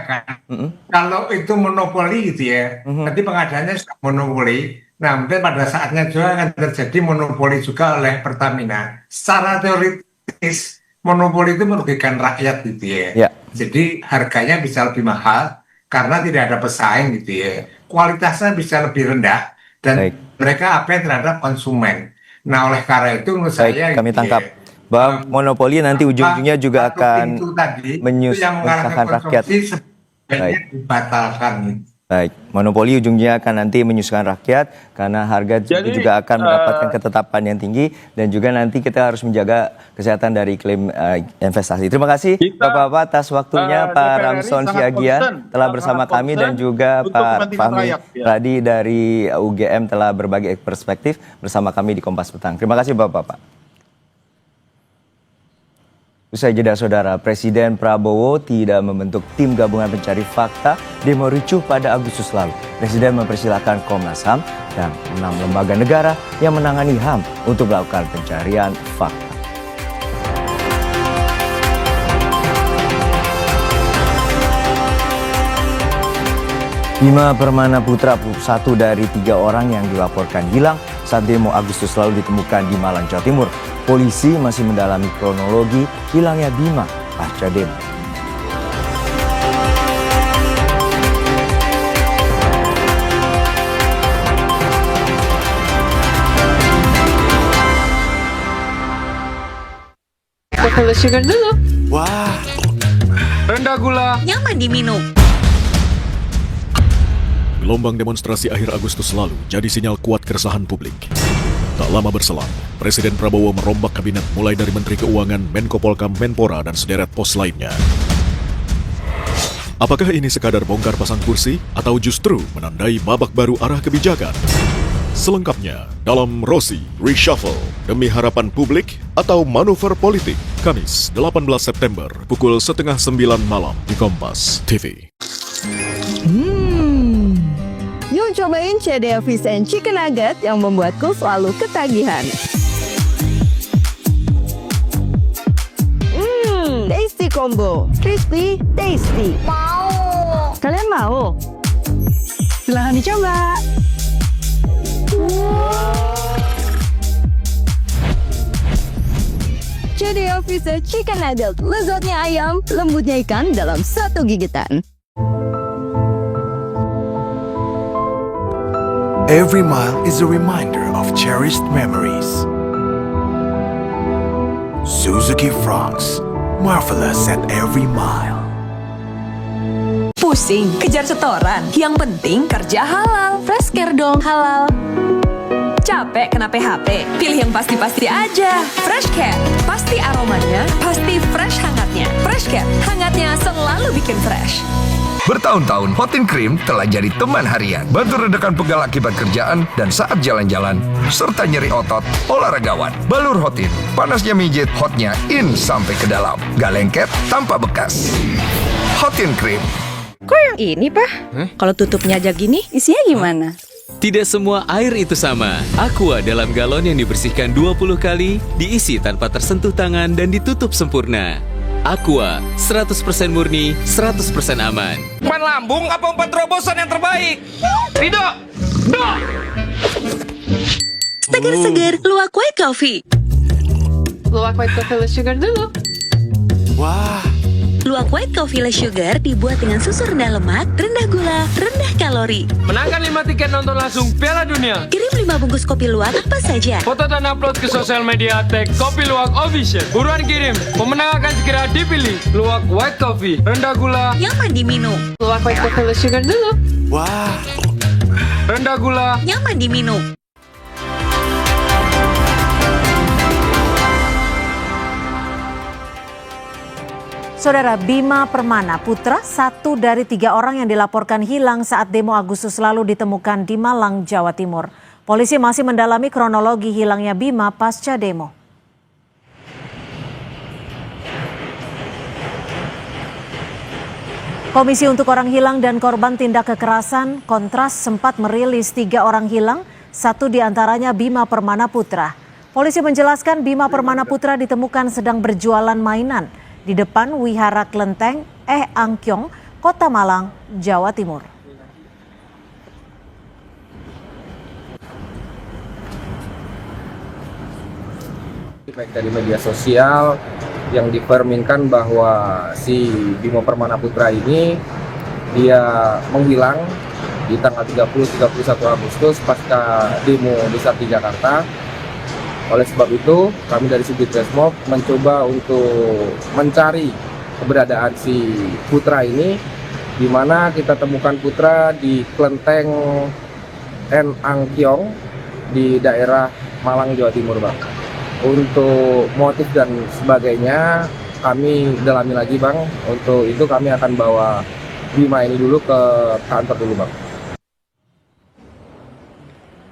Kalau itu monopoli gitu ya, nanti pengadaannya sudah monopoli. Nah, mungkin pada saatnya juga akan terjadi monopoli juga oleh Pertamina. Secara teoritis, monopoli itu merugikan rakyat gitu ya. Jadi harganya bisa lebih mahal karena tidak ada pesaing gitu ya. Kualitasnya bisa lebih rendah dan mereka apa terhadap konsumen. Nah, oleh karena itu menurut saya kami tangkap bahwa monopoli nanti ujung-ujungnya juga akan menyusahkan rakyat. Baik. Dibatalkan. Baik, monopoli ujungnya akan nanti menyusahkan rakyat karena harga juga akan mendapatkan ketetapan yang tinggi dan juga nanti kita harus menjaga kesehatan dari iklim investasi. Terima kasih Bapak-Bapak atas waktunya. Pak Ramson Siagia telah bersama kami dan juga Pak Fahmi Radi dari UGM telah berbagi perspektif bersama kami di Kompas Petang. Terima kasih Bapak-Bapak. Usai jeda saudara, Presiden Prabowo tidak membentuk tim gabungan pencari fakta demo ricuh pada Agustus lalu. Presiden mempersilahkan Komnas HAM dan 6 lembaga negara yang menangani HAM untuk melakukan pencarian fakta. Bima Permana Putra, satu dari 3 orang yang dilaporkan hilang saat demo Agustus lalu ditemukan di Malang, Jawa Timur. Polisi masih mendalami kronologi hilangnya Bima pasca demo. Coca-Cola Sugar dulu. Wah, rendah gula, nyaman diminum. Gelombang demonstrasi akhir Agustus lalu jadi sinyal kuat keresahan publik. Tak lama berselang, Presiden Prabowo merombak kabinet mulai dari Menteri Keuangan, Menko Polkam, Menpora, dan sederet pos lainnya. Apakah ini sekadar bongkar pasang kursi atau justru menandai babak baru arah kebijakan? Selengkapnya dalam Rossi Reshuffle demi harapan publik atau manuver politik, Kamis 18 September pukul 8:30 malam di Kompas TV. Yuk cobain CDA Fish and Chicken Nugget yang membuatku selalu ketagihan. Tasty combo, crispy, tasty. Mau. Kalian mau? Silahkan dicoba. CDA Fish and Chicken Nugget, lezatnya ayam, lembutnya ikan dalam satu gigitan. Every mile is a reminder of cherished memories. Suzuki Fronx, marvelous at every mile. Pusing, kejar setoran. Yang penting kerja halal. Fresh Care dong, halal. Capek kena PHP? Pilih yang pasti-pasti aja. Fresh Care, pasti aromanya, pasti fresh hangatnya. Fresh Care, hangatnya selalu bikin fresh. Bertahun-tahun, Hotin Cream telah jadi teman harian. Bantu redakan pegal akibat kerjaan dan saat jalan-jalan, serta nyeri otot olahragawan. Balur Hotin, panasnya mijit, hotnya in sampai ke dalam. Gak lengket, tanpa bekas. Hotin Cream. Kok yang ini, Pak? Kalau tutupnya aja gini, isinya gimana? Tidak semua air itu sama. Aqua dalam galon yang dibersihkan 20 kali, diisi tanpa tersentuh tangan dan ditutup sempurna. Aqua, 100% murni, 100% aman. Umpan lambung apa umpan terobosan yang terbaik? Rido! Do! Segar-segar, luwak white coffee. Luwak white coffee less sugar dulu. Wah. Luwak white coffee less sugar dibuat dengan susu rendah lemak, rendah gula, rendah kalori. Menangkan 5 tiket nonton langsung Piala Dunia. Kirim 5 bungkus kopi luwak apa saja. Foto dan upload ke sosial media tag Kopi Luwak Official. Buruan kirim, pemenang akan segera dipilih. Luwak white coffee, rendah gula, nyaman diminum. Luwak white coffee less sugar dulu. Wah. rendah gula, nyaman diminum. Saudara, Bima Permana Putra, satu dari 3 orang yang dilaporkan hilang saat demo Agustus lalu ditemukan di Malang, Jawa Timur. Polisi masih mendalami kronologi hilangnya Bima pasca demo. Komisi untuk Orang Hilang dan Korban Tindak Kekerasan Kontras sempat merilis 3 orang hilang, 1 diantaranya Bima Permana Putra. Polisi menjelaskan Bima Permana Putra ditemukan sedang berjualan mainan di depan Wihara Klenteng Angkyong, Kota Malang, Jawa Timur. Baik dari media sosial yang diperminkan bahwa si Bima Permana Putra ini dia menghilang di tanggal 30-31 Agustus pasca demo besar di Jakarta. Oleh sebab itu, kami dari Subdit Resmob mencoba untuk mencari keberadaan si Putra ini, di mana kita temukan Putra di Klenteng Angkyong di daerah Malang, Jawa Timur, Bang. Untuk motif dan sebagainya kami dalami lagi, Bang. Untuk itu kami akan bawa Bima ini dulu ke kantor dulu, Bang.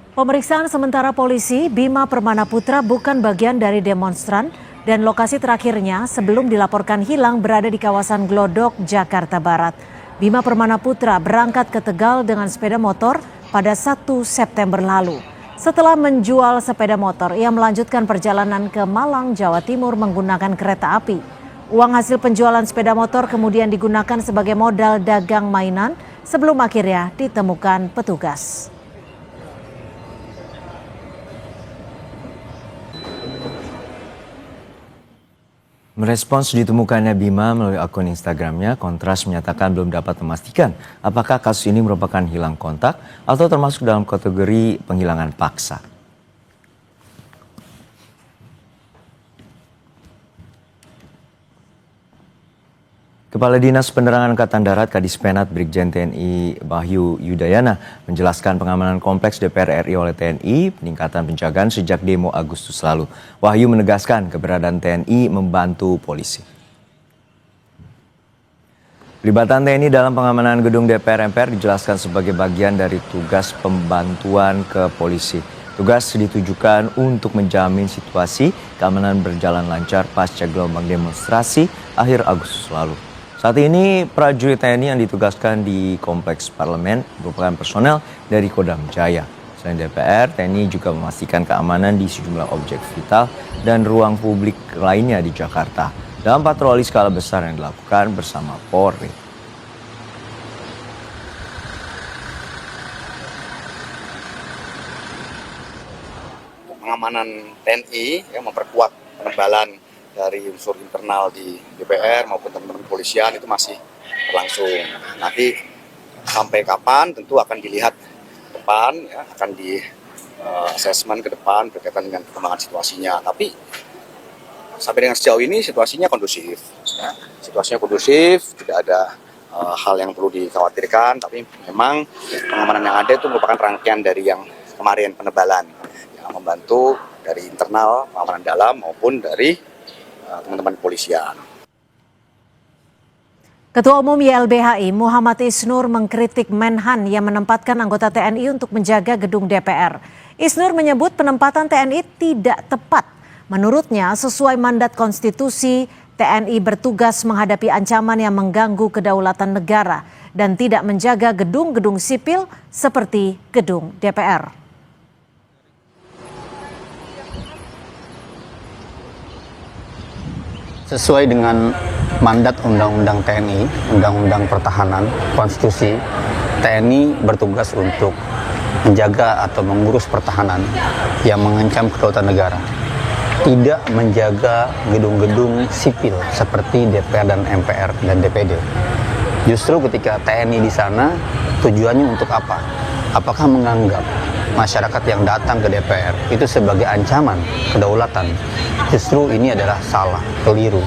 Pemeriksaan sementara polisi, Bima Permana Putra bukan bagian dari demonstran dan lokasi terakhirnya sebelum dilaporkan hilang berada di kawasan Glodok, Jakarta Barat. Bima Permana Putra berangkat ke Tegal dengan sepeda motor pada 1 September lalu. Setelah menjual sepeda motor, ia melanjutkan perjalanan ke Malang, Jawa Timur menggunakan kereta api. Uang hasil penjualan sepeda motor kemudian digunakan sebagai modal dagang mainan sebelum akhirnya ditemukan petugas. Merespons ditemukannya Bima melalui akun Instagramnya, Kontras menyatakan belum dapat memastikan apakah kasus ini merupakan hilang kontak atau termasuk dalam kategori penghilangan paksa. Kepala Dinas Penerangan Angkatan Darat Kadis Penat Brigjen TNI Wahyu Yudayana menjelaskan pengamanan kompleks DPR RI oleh TNI, peningkatan penjagaan sejak demo Agustus lalu. Wahyu menegaskan keberadaan TNI membantu polisi. Pelibatan TNI dalam pengamanan gedung DPR MPR dijelaskan sebagai bagian dari tugas pembantuan ke polisi. Tugas ditujukan untuk menjamin situasi keamanan berjalan lancar pasca gelombang demonstrasi akhir Agustus lalu. Saat ini prajurit TNI yang ditugaskan di Kompleks Parlemen merupakan personel dari Kodam Jaya. Selain DPR, TNI juga memastikan keamanan di sejumlah objek vital dan ruang publik lainnya di Jakarta dalam patroli skala besar yang dilakukan bersama Polri. Pengamanan TNI yang memperkuat penebalan dari unsur internal di DPR maupun teman-teman kepolisian itu masih berlangsung. Nanti sampai kapan tentu akan dilihat ke depan, ya, akan di assessment ke depan berkaitan dengan perkembangan situasinya. Tapi sampai dengan sejauh ini situasinya kondusif. Ya. Situasinya kondusif, tidak ada hal yang perlu dikhawatirkan. Tapi memang pengamanan yang ada itu merupakan rangkaian dari yang kemarin penebalan yang membantu dari internal pengamanan dalam maupun dari teman-teman kepolisian. Ketua Umum YLBHI Muhammad Isnur mengkritik Menhan yang menempatkan anggota TNI untuk menjaga gedung DPR. Isnur menyebut penempatan TNI tidak tepat. Menurutnya, sesuai mandat konstitusi, TNI bertugas menghadapi ancaman yang mengganggu kedaulatan negara dan tidak menjaga gedung-gedung sipil seperti gedung DPR. Sesuai dengan mandat Undang-Undang TNI, Undang-Undang Pertahanan, Konstitusi, TNI bertugas untuk menjaga atau mengurus pertahanan yang mengancam kedaulatan negara. Tidak menjaga gedung-gedung sipil seperti DPR dan MPR dan DPD. Justru ketika TNI di sana, tujuannya untuk apa? Apakah menganggap masyarakat yang datang ke DPR itu sebagai ancaman kedaulatan? Justru ini adalah salah, keliru.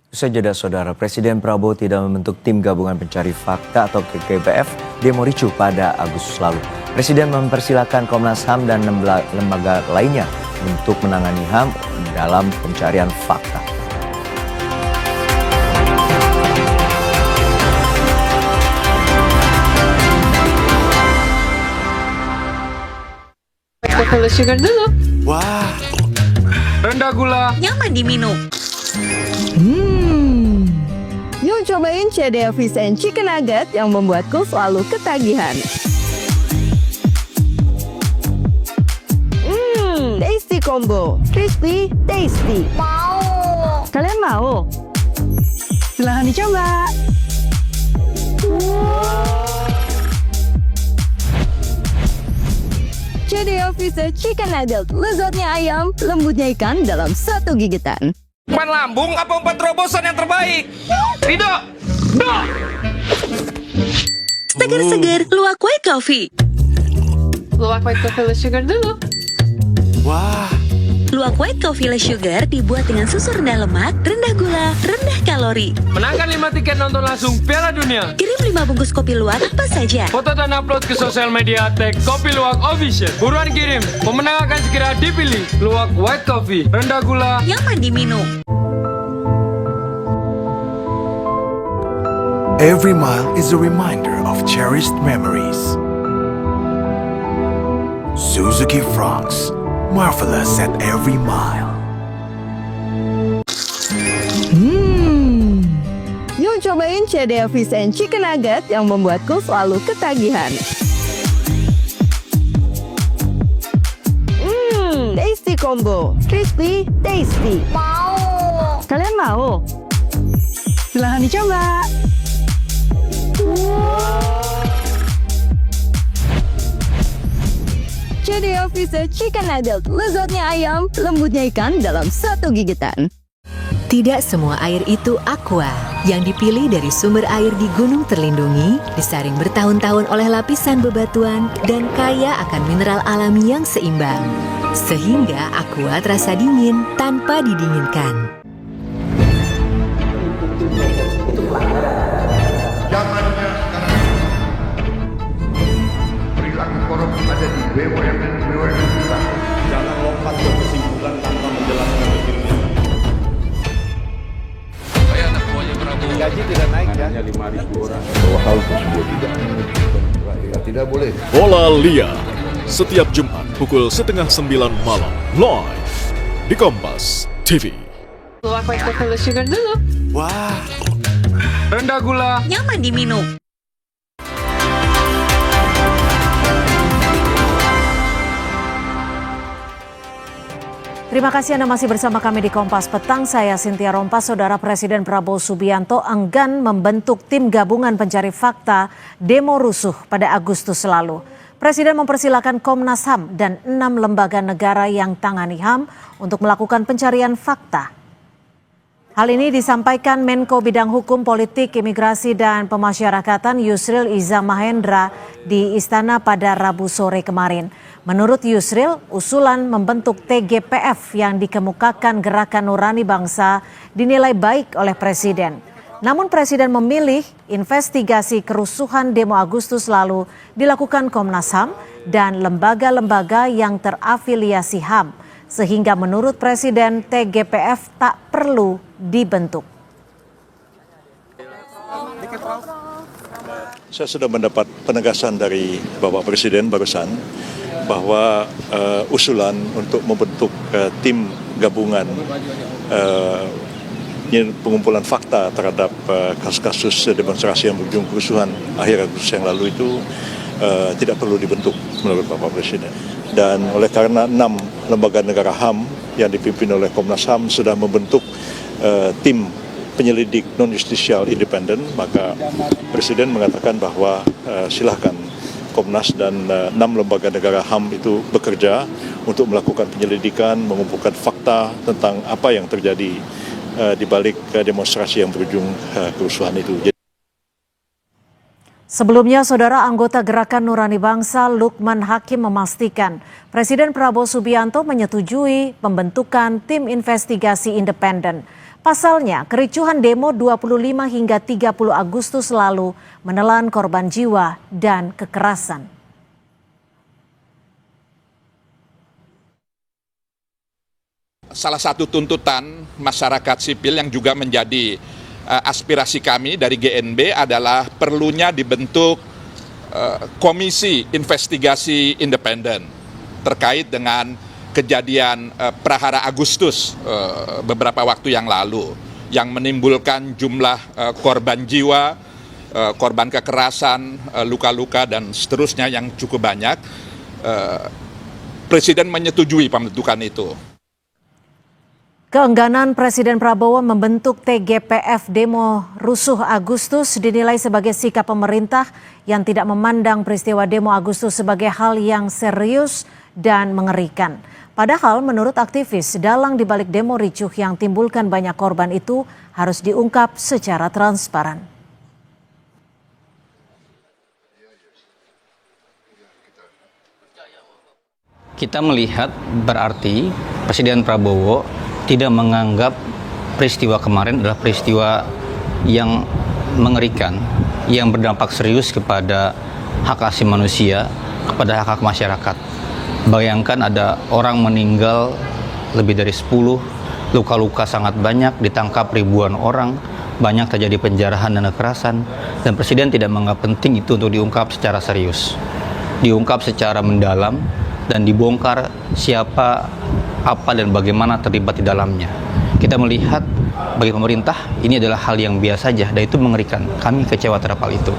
Usai jeda saudara, Presiden Prabowo tidak membentuk tim gabungan pencari fakta atau GGPF demo ricuh pada Agustus lalu. Presiden mempersilahkan Komnas HAM dan lembaga lainnya untuk menangani HAM dalam pencarian fakta. full sugar dulu. Wah. Rendah gula. Nyaman diminum. Yuk cobain CDA Fish and Chicken Nugget yang membuatku selalu ketagihan. Tasty combo, crispy, tasty. Mau. Kalian mau? Silahkan dicoba. CDA Fish and Chicken Nugget, lezatnya ayam, lembutnya ikan dalam satu gigitan. Umpan lambung apa umpan terobosan yang terbaik? Rido! Do! Seger-seger, luwak white coffee. Luwak white coffee less sugar dulu. Wah. Luwak white coffee less sugar dibuat dengan susu rendah lemak, rendah gula, rendah kalori. Menangkan 5 tiket nonton langsung Piala Dunia. Kirim 5 bungkus kopi luwak apa saja. Foto dan upload ke sosial media tag Kopi Luwak Official. Buruan kirim, pemenang akan segera dipilih. Luwak white coffee, rendah gula, nyaman diminum. Every mile is a reminder of cherished memories. Suzuki Fronx, marvelous at every mile. Yuk cobain CDA Fish and Chicken Nugget yang membuatku selalu ketagihan. Tasty combo, crispy, tasty. Mau. Kalian mau? Silahkan dicoba. CDA Fish and Chicken Nugget, lezatnya ayam, lembutnya ikan dalam satu gigitan. Tidak semua air itu aqua. Yang dipilih dari sumber air di gunung terlindungi, disaring bertahun-tahun oleh lapisan bebatuan, dan kaya akan mineral alami yang seimbang. Sehingga aqua terasa dingin tanpa didinginkan. Zamannya sekarang perilaku korup ada di BUMN kita. Jangan lompat ke kesimpulan tanpa menjelaskan dirinya. Saya anak buahnya Prabowo. Gaji tidak naik ya? Hanya 5.000 orang. Bahwa hal tersebut tidak boleh. Bola Liar setiap Jumat pukul 8:30 malam live di Kompas TV. luwak white coffee less sugar dulu. Wah. Rendah gula, nyaman diminum. Terima kasih Anda masih bersama kami di Kompas Petang. Saya Cynthia Rompas. Saudara Presiden Prabowo Subianto enggan membentuk tim gabungan pencari fakta demo rusuh pada Agustus lalu. Presiden mempersilahkan Komnas HAM dan 6 lembaga negara yang tangani HAM untuk melakukan pencarian fakta. Hal ini disampaikan Menko Bidang Hukum, Politik, Imigrasi, dan Pemasyarakatan Yusril Iza Mahendra di Istana pada Rabu sore kemarin. Menurut Yusril, usulan membentuk TGPF yang dikemukakan Gerakan Nurani Bangsa dinilai baik oleh Presiden. Namun Presiden memilih investigasi kerusuhan demo Agustus lalu dilakukan Komnas HAM dan lembaga-lembaga yang terafiliasi HAM. Sehingga menurut Presiden TGPF tak perlu dibentuk. Saya sudah mendapat penegasan dari Bapak Presiden barusan bahwa usulan untuk membentuk tim gabungan pengumpulan fakta terhadap kasus-kasus demonstrasi yang berujung kerusuhan akhir Agustus yang lalu itu tidak perlu dibentuk menurut Bapak Presiden. Dan oleh karena 6 lembaga negara HAM yang dipimpin oleh Komnas HAM sudah membentuk tim penyelidik non-justisial independen, maka Presiden mengatakan bahwa silahkan Komnas dan 6 lembaga negara HAM itu bekerja untuk melakukan penyelidikan, mengumpulkan fakta tentang apa yang terjadi di balik demonstrasi yang berujung kerusuhan itu. Sebelumnya, Saudara anggota Gerakan Nurani Bangsa Lukman Hakim memastikan Presiden Prabowo Subianto menyetujui pembentukan tim investigasi independen. Pasalnya, kericuhan demo 25 hingga 30 Agustus lalu menelan korban jiwa dan kekerasan. Salah satu tuntutan masyarakat sipil yang juga menjadi aspirasi kami dari GNB adalah perlunya dibentuk komisi investigasi independen terkait dengan kejadian Prahara Agustus beberapa waktu yang lalu yang menimbulkan jumlah korban jiwa, korban kekerasan, luka-luka dan seterusnya yang cukup banyak. Presiden menyetujui pembentukan itu. Keengganan Presiden Prabowo membentuk TGPF demo rusuh Agustus dinilai sebagai sikap pemerintah yang tidak memandang peristiwa demo Agustus sebagai hal yang serius dan mengerikan. Padahal menurut aktivis, dalang dibalik demo ricuh yang timbulkan banyak korban itu harus diungkap secara transparan. Kita melihat berarti Presiden Prabowo tidak menganggap peristiwa kemarin adalah peristiwa yang mengerikan, yang berdampak serius kepada hak asasi manusia, kepada hak masyarakat. Bayangkan ada orang meninggal lebih dari 10, luka-luka sangat banyak, ditangkap ribuan orang, banyak terjadi penjarahan dan kekerasan, dan Presiden tidak menganggap penting itu untuk diungkap secara serius, diungkap secara mendalam, dan dibongkar siapa, apa, dan bagaimana terlibat di dalamnya. Kita melihat bagi pemerintah ini adalah hal yang biasa saja, dan itu mengerikan. Kami kecewa terhadap hal itu.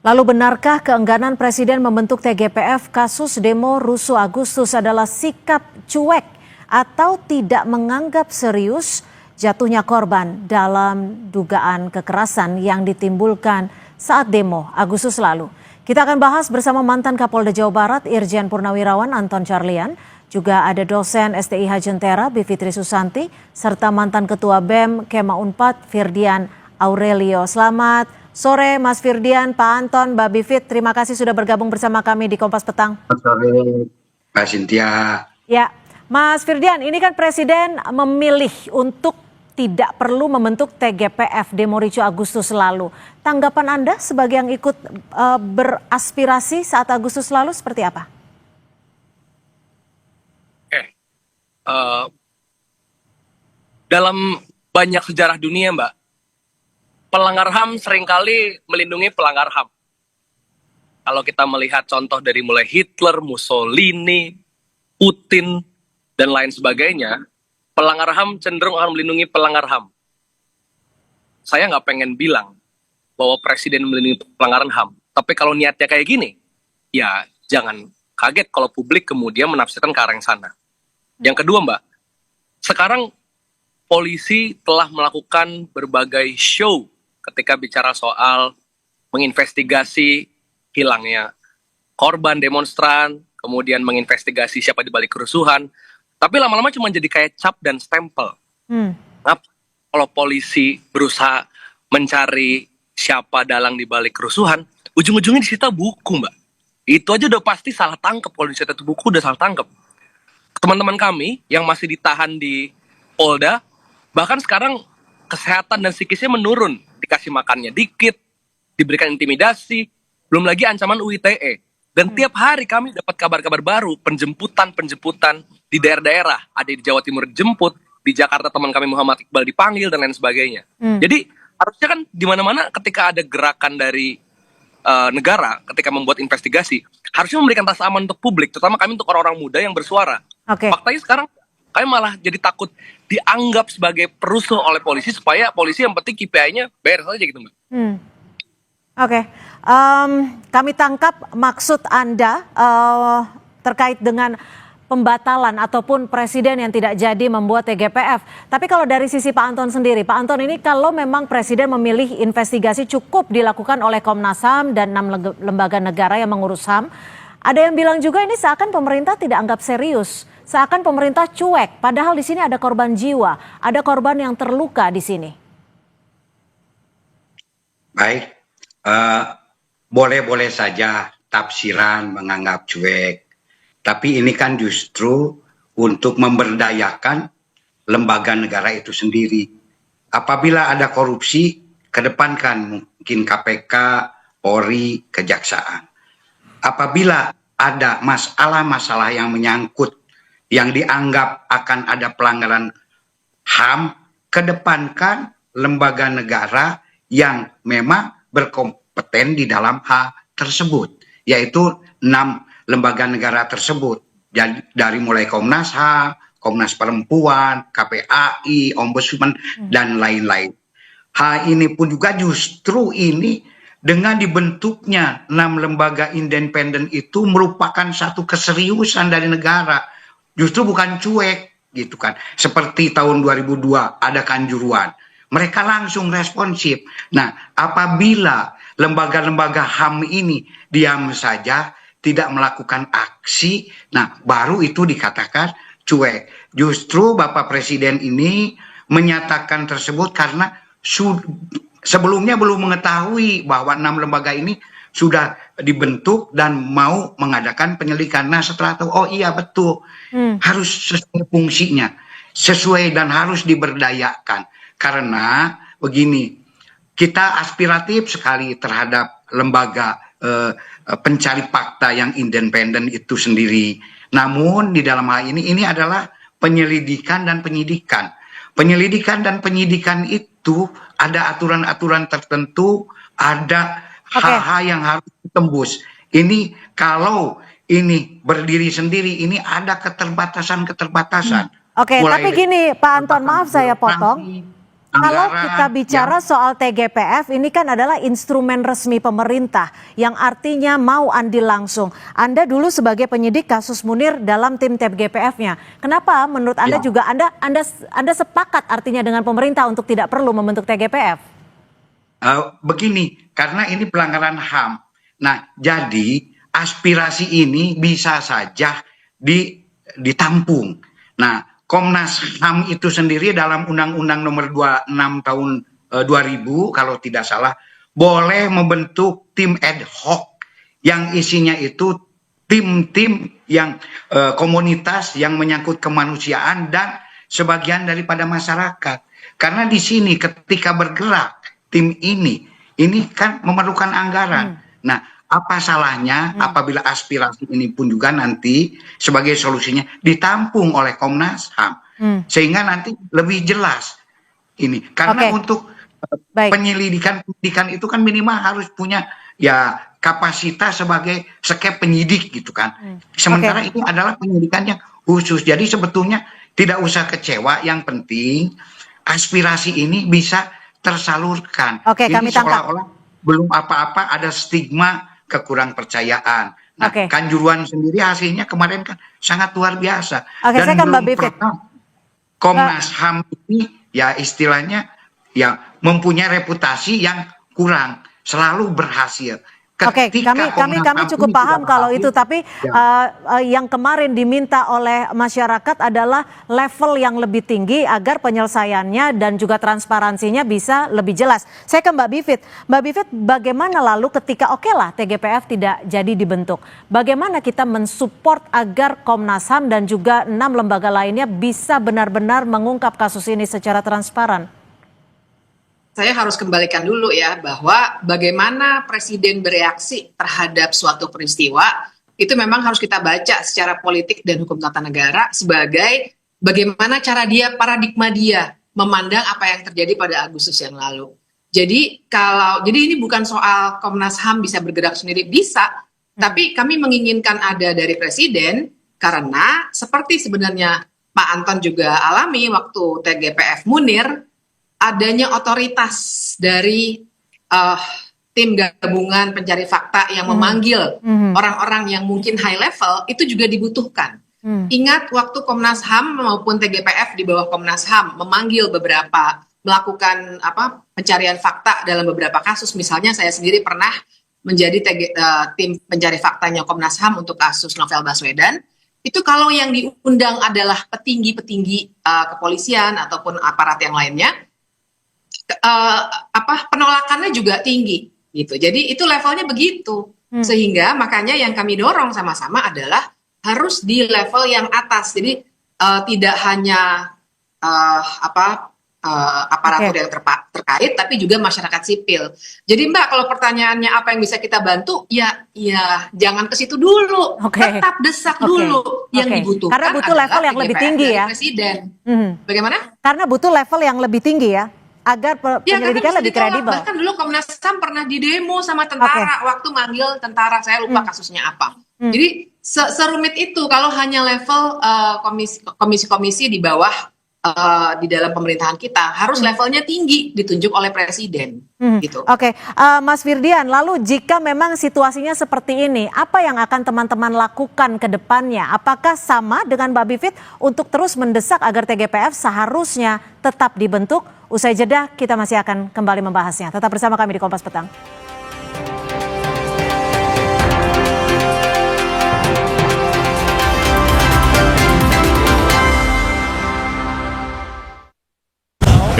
Lalu benarkah keengganan Presiden membentuk TGPF kasus demo rusuh Agustus adalah sikap cuek atau tidak menganggap serius jatuhnya korban dalam dugaan kekerasan yang ditimbulkan saat demo Agustus lalu? Kita akan bahas bersama mantan Kapolda Jawa Barat Irjen Purnawirawan Anton Carlyan, juga ada dosen STIH Jentera Bivitri Susanti, serta mantan Ketua BEM Kema Unpad Firdian Aurelio. Selamat sore Mas Firdian, Pak Anton, Mbak Bivit, terima kasih sudah bergabung bersama kami di Kompas Petang. Selamat sore Mbak Cynthia. Ya, Mas Firdian, ini kan Presiden memilih untuk tidak perlu membentuk TGPF demo ricuh Agustus lalu. Tanggapan Anda sebagai yang ikut beraspirasi saat Agustus lalu seperti apa? Dalam banyak sejarah dunia, Mbak, pelanggar HAM seringkali melindungi pelanggar HAM. Kalau kita melihat contoh dari mulai Hitler, Mussolini, Putin, dan lain sebagainya, pelanggar HAM cenderung akan melindungi pelanggar HAM. Saya nggak pengen bilang bahwa Presiden melindungi pelanggaran HAM, tapi kalau niatnya kayak gini, ya jangan kaget kalau publik kemudian menafsirkan ke arah yang sana. Yang kedua, Mbak, sekarang polisi telah melakukan berbagai show ketika bicara soal menginvestigasi hilangnya korban demonstran, kemudian menginvestigasi siapa di balik kerusuhan. Tapi lama-lama cuma jadi kayak cap dan stempel. Kalau polisi berusaha mencari siapa dalang di balik kerusuhan, ujung-ujungnya disita buku, Mbak. Itu aja udah pasti salah tangkap. Kalau disita itu buku udah salah tangkap. Teman-teman kami yang masih ditahan di Polda, bahkan sekarang kesehatan dan psikisnya menurun. Dikasih makannya dikit, diberikan intimidasi, belum lagi ancaman UITE. Dan tiap hari kami dapat kabar-kabar baru, penjemputan di daerah-daerah. Ada di Jawa Timur dijemput, di Jakarta teman kami Muhammad Iqbal dipanggil, dan lain sebagainya. Jadi harusnya kan di mana-mana ketika ada gerakan dari negara, ketika membuat investigasi, harusnya memberikan rasa aman untuk publik, terutama kami untuk orang-orang muda yang bersuara. Faktanya sekarang kami malah jadi takut dianggap sebagai perusuh oleh polisi, supaya polisi yang penting KPI-nya beres aja gitu, Mbak. Kami tangkap maksud Anda terkait dengan pembatalan ataupun presiden yang tidak jadi membuat TGPF. Tapi kalau dari sisi Pak Anton sendiri, Pak Anton, ini kalau memang presiden memilih investigasi cukup dilakukan oleh Komnas HAM dan 6 lembaga negara yang mengurus HAM, ada yang bilang juga ini seakan pemerintah tidak anggap serius, seakan pemerintah cuek, padahal di sini ada korban jiwa, ada korban yang terluka di sini. Baik, boleh-boleh saja tafsiran menganggap cuek. Tapi ini kan justru untuk memberdayakan lembaga negara itu sendiri. Apabila ada korupsi, kedepankan mungkin KPK, Polri, Kejaksaan. Apabila ada masalah-masalah yang menyangkut, yang dianggap akan ada pelanggaran HAM, kedepankan lembaga negara yang memang berkompeten di dalam hal tersebut, yaitu 6 lembaga negara tersebut. Jadi dari mulai Komnas HAM, Komnas Perempuan, KPAI, Ombudsman, dan lain-lain. Hal ini pun juga justru ini dengan dibentuknya 6 lembaga independen itu merupakan satu keseriusan dari negara. Justru bukan cuek gitu kan. Seperti tahun 2002 ada Kanjuruhan. Mereka langsung responsif. Nah, apabila lembaga-lembaga HAM ini diam saja, tidak melakukan aksi, nah baru itu dikatakan cuek. Justru Bapak Presiden ini menyatakan tersebut karena sebelumnya belum mengetahui bahwa 6 lembaga ini sudah dibentuk dan mau mengadakan penyelidikan. Nah setelah tahu, oh iya betul, harus sesuai fungsinya, sesuai dan harus diberdayakan. Karena begini, kita aspiratif sekali terhadap lembaga pencari fakta yang independen itu sendiri. Namun di dalam hal ini adalah penyelidikan dan penyidikan. Penyelidikan dan penyidikan itu ada aturan-aturan tertentu, ada hal-hal yang harus ditembus. Ini kalau ini berdiri sendiri, ini ada keterbatasan-keterbatasan. Oke, tapi gini Pak Anton, maaf saya potong. Kalau kita bicara soal TGPF, ini kan adalah instrumen resmi pemerintah yang artinya mau andil langsung. Anda dulu sebagai penyidik kasus Munir dalam tim TGPF-nya. Kenapa menurut Anda juga Anda sepakat artinya dengan pemerintah untuk tidak perlu membentuk TGPF? Begini, karena ini pelanggaran HAM. Nah, jadi aspirasi ini bisa saja ditampung. Nah, Komnas HAM itu sendiri dalam Undang-Undang Nomor 26 Tahun 2000 kalau tidak salah boleh membentuk tim ad hoc yang isinya itu tim-tim yang komunitas yang menyangkut kemanusiaan dan sebagian daripada masyarakat. Karena di sini ketika bergerak tim ini kan memerlukan anggaran. Nah, apa salahnya apabila aspirasi ini pun juga nanti sebagai solusinya ditampung oleh Komnas HAM. Sehingga nanti lebih jelas ini. Karena untuk penyidikan itu kan minimal harus punya ya kapasitas sebagai sekep penyidik gitu kan. Sementara ini adalah penyidikan yang khusus. Jadi sebetulnya tidak usah kecewa, yang penting aspirasi ini bisa tersalurkan. Ini kami tangkap. Seolah-olah belum apa-apa, ada stigma kekurang percayaan. Nah, Kanjuruhan sendiri hasilnya kemarin kan sangat luar biasa. Dan saya kan Mbak Bivit. Komnas HAM ini ya istilahnya ya mempunyai reputasi yang kurang, selalu berhasil. Kami cukup paham kalau itu, tapi yang kemarin diminta oleh masyarakat adalah level yang lebih tinggi agar penyelesaiannya dan juga transparansinya bisa lebih jelas. Saya ke Mbak Bivit. Mbak Bivit, bagaimana lalu ketika TGPF tidak jadi dibentuk? Bagaimana kita mensupport agar Komnas HAM dan juga 6 lembaga lainnya bisa benar-benar mengungkap kasus ini secara transparan? Saya harus kembalikan dulu ya bahwa bagaimana Presiden bereaksi terhadap suatu peristiwa itu memang harus kita baca secara politik dan hukum tata negara sebagai bagaimana paradigma dia memandang apa yang terjadi pada Agustus yang lalu. Jadi ini bukan soal Komnas HAM bisa bergerak sendiri, bisa, tapi kami menginginkan ada dari Presiden karena seperti sebenarnya Pak Anton juga alami waktu TGPF Munir, adanya otoritas dari tim gabungan pencari fakta yang memanggil orang-orang yang mungkin high level itu juga dibutuhkan. Ingat waktu Komnas HAM maupun TGPF di bawah Komnas HAM memanggil melakukan pencarian fakta dalam beberapa kasus. Misalnya saya sendiri pernah menjadi tim pencari faktanya Komnas HAM untuk kasus Novel Baswedan. Itu kalau yang diundang adalah petinggi-petinggi kepolisian ataupun aparat yang lainnya, penolakannya juga tinggi gitu. Jadi itu levelnya begitu. Sehingga makanya yang kami dorong sama-sama adalah harus di level yang atas. Jadi tidak hanya aparatur yang terkait, tapi juga masyarakat sipil. Jadi Mbak, kalau pertanyaannya apa yang bisa kita bantu, ya jangan ke situ dulu. Tetap desak dulu. Yang dibutuhkan karena butuh level yang lebih tinggi ya. Presiden. Bagaimana? Karena butuh level yang lebih tinggi ya, agar penyelidikan lebih kredibel. Bahkan dulu Komnas HAM pernah didemo sama tentara waktu manggil tentara, saya lupa kasusnya apa. Jadi serumit itu kalau hanya level komisi-komisi di bawah di dalam pemerintahan kita harus levelnya tinggi ditunjuk oleh presiden gitu. Oke, Mas Firdian, lalu jika memang situasinya seperti ini, apa yang akan teman-teman lakukan ke depannya? Apakah sama dengan Mbak Bivit untuk terus mendesak agar TGPF seharusnya tetap dibentuk? Usai jeda kita masih akan kembali membahasnya. Tetap bersama kami di Kompas Petang.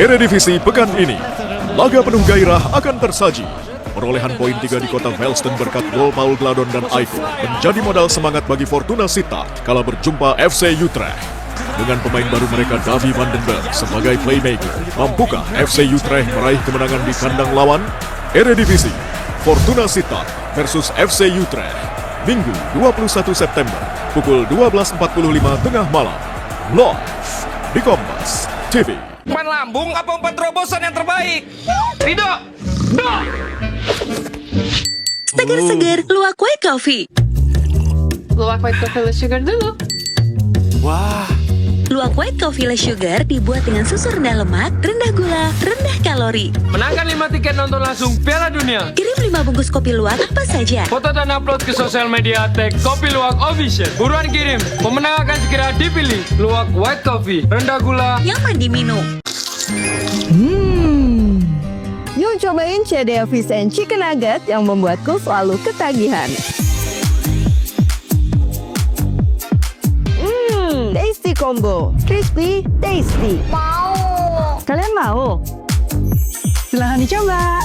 Eredivisie pekan ini, laga penuh gairah akan tersaji. Perolehan poin 3 di kota Velsden berkat gol Paul Gladon dan Aiko menjadi modal semangat bagi Fortuna Sittard kala berjumpa FC Utrecht. Dengan pemain baru mereka Davy van den Berg sebagai playmaker, mampukah FC Utrecht meraih kemenangan di kandang lawan? Eredivisie, Fortuna Sittard versus FC Utrecht. Minggu 21 September, pukul 12.45 tengah malam. Live di Kompas TV. Umpan lambung apa umpan terobosan yang terbaik? Rido! Seger-seger luwak white coffee. Luwak white coffee less sugar dulu. Wah. Luwak white coffee less sugar dibuat dengan susu rendah lemak, rendah gula, rendah kalori. Menangkan 5 tiket nonton langsung Piala Dunia. Kirim 5 bungkus kopi luwak apa saja. Foto dan upload ke sosial media tag Kopi Luwak Official. Buruan kirim, pemenang akan segera dipilih. Luwak white coffee, rendah gula, nyaman diminum. Yuk cobain CDA Fish and Chicken Nugget yang membuatku selalu ketagihan. Tasty combo, crispy, tasty. Mau. Kalian mau? Silahkan dicoba.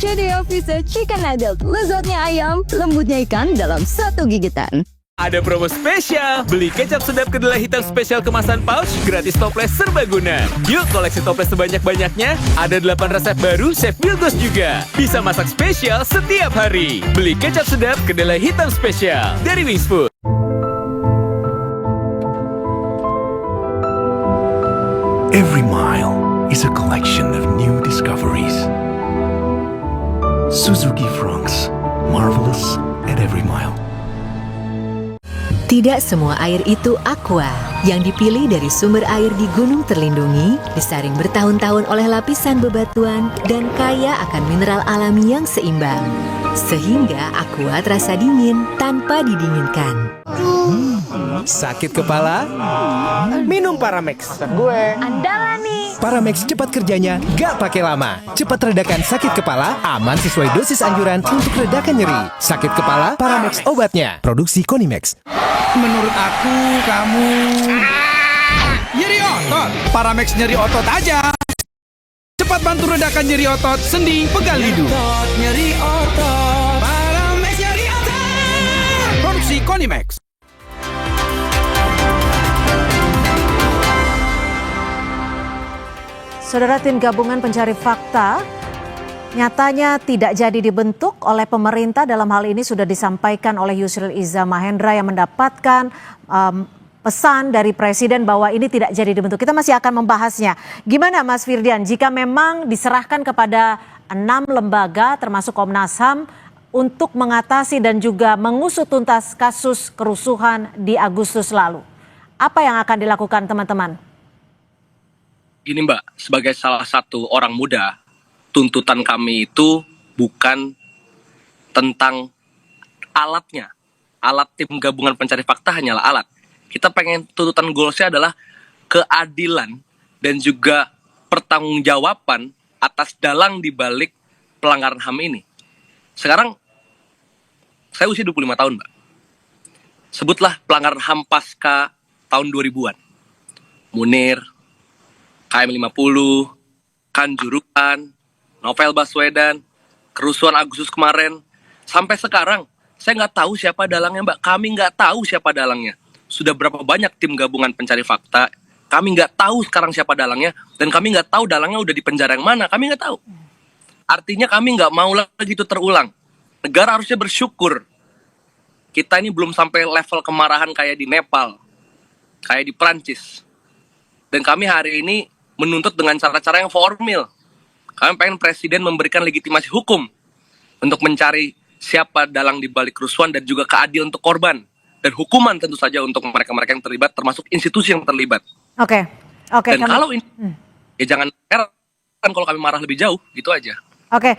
CDA Fish and Chicken Nugget, lezatnya ayam, lembutnya ikan dalam satu gigitan. Ada promo spesial, beli kecap sedap kedelai hitam spesial kemasan pouch, gratis toples serbaguna. Yuk koleksi toples sebanyak-banyaknya, ada 8 resep baru Chef Bilgos juga. Bisa masak spesial setiap hari. Beli kecap sedap kedelai hitam spesial dari Wings Food. Every mile is a collection of new discoveries. Suzuki Franks, marvelous at every mile. Tidak semua air itu aqua. Yang dipilih dari sumber air di gunung terlindungi, disaring bertahun-tahun oleh lapisan bebatuan, dan kaya akan mineral alami yang seimbang. Sehingga aqua terasa dingin tanpa didinginkan. Sakit kepala? Minum Paramex. Andalan nih. Paramex cepat kerjanya, gak pakai lama. Cepat redakan sakit kepala, aman sesuai dosis anjuran untuk redakan nyeri. Sakit kepala, Paramex obatnya. Produksi Konimex. Menurut aku, kamu nyeri otot. Paramex nyeri otot aja. Cepat bantu redakan nyeri otot, sendi, pegal hidung. Nyeri otot, Paramex nyeri otot. Produksi Konimex. Saudara, tim gabungan pencari fakta nyatanya tidak jadi dibentuk oleh pemerintah. Dalam hal ini sudah disampaikan oleh Yusril Iza Mahendra yang mendapatkan pesan dari Presiden bahwa ini tidak jadi dibentuk. Kita masih akan membahasnya. Gimana Mas Firdian, jika memang diserahkan kepada 6 lembaga termasuk Komnas HAM untuk mengatasi dan juga mengusut tuntas kasus kerusuhan di Agustus lalu, apa yang akan dilakukan teman-teman? Ini Mbak, sebagai salah satu orang muda, tuntutan kami itu bukan tentang alatnya. Alat tim gabungan pencari fakta hanyalah alat. Kita pengen tuntutan goalsnya adalah keadilan dan juga pertanggungjawaban atas dalang dibalik pelanggaran HAM ini. Sekarang, saya usia 25 tahun Mbak. Sebutlah pelanggaran HAM pasca tahun 2000-an. Munir, KM50, Kanjuruhan, Novel Baswedan, kerusuhan Agustus kemarin. Sampai sekarang, saya nggak tahu siapa dalangnya, Mbak. Kami nggak tahu siapa dalangnya. Sudah berapa banyak tim gabungan pencari fakta, kami nggak tahu sekarang siapa dalangnya, dan kami nggak tahu dalangnya udah di penjara yang mana, kami nggak tahu. Artinya kami nggak mau lagi itu terulang. Negara harusnya bersyukur. Kita ini belum sampai level kemarahan kayak di Nepal, kayak di Prancis. Dan kami hari ini menuntut dengan cara-cara yang formil. Kami pengen presiden memberikan legitimasi hukum untuk mencari siapa dalang di balik kerusuhan dan juga keadilan untuk korban. Dan hukuman tentu saja untuk mereka-mereka yang terlibat, termasuk institusi yang terlibat. Oke. Dan kalau ini, ya jangan heran kalau kami marah lebih jauh, gitu aja. Oke,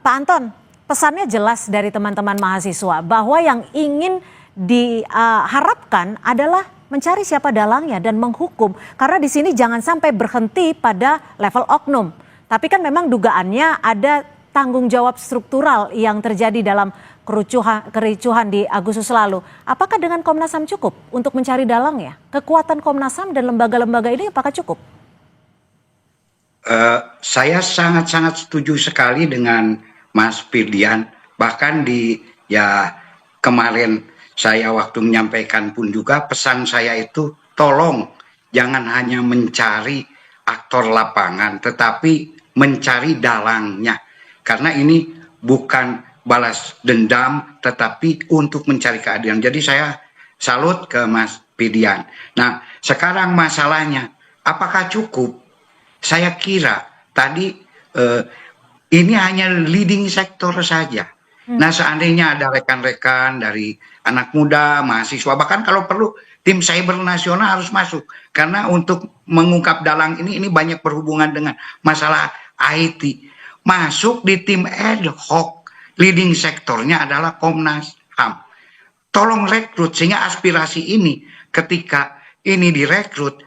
Pak Anton, pesannya jelas dari teman-teman mahasiswa bahwa yang ingin diharapkan adalah mencari siapa dalangnya dan menghukum. Karena di sini jangan sampai berhenti pada level oknum. Tapi kan memang dugaannya ada tanggung jawab struktural yang terjadi dalam kericuhan di Agustus lalu. Apakah dengan Komnas HAM cukup untuk mencari dalangnya? Kekuatan Komnas HAM dan lembaga-lembaga ini apakah cukup? Saya sangat-sangat setuju sekali dengan Mas Firdian. Bahkan kemarin saya waktu menyampaikan pun juga pesan saya itu tolong jangan hanya mencari aktor lapangan tetapi mencari dalangnya. Karena ini bukan balas dendam tetapi untuk mencari keadilan. Jadi saya salut ke Mas Firdian. Nah, sekarang masalahnya apakah cukup? Saya kira tadi ini hanya leading sektor saja. Nah, seandainya ada rekan-rekan dari anak muda, mahasiswa, bahkan kalau perlu tim cyber nasional harus masuk. Karena untuk mengungkap dalang ini banyak berhubungan dengan masalah IT. Masuk di tim ad hoc, leading sektornya adalah Komnas HAM. Tolong rekrut sehingga aspirasi ini ketika ini direkrut,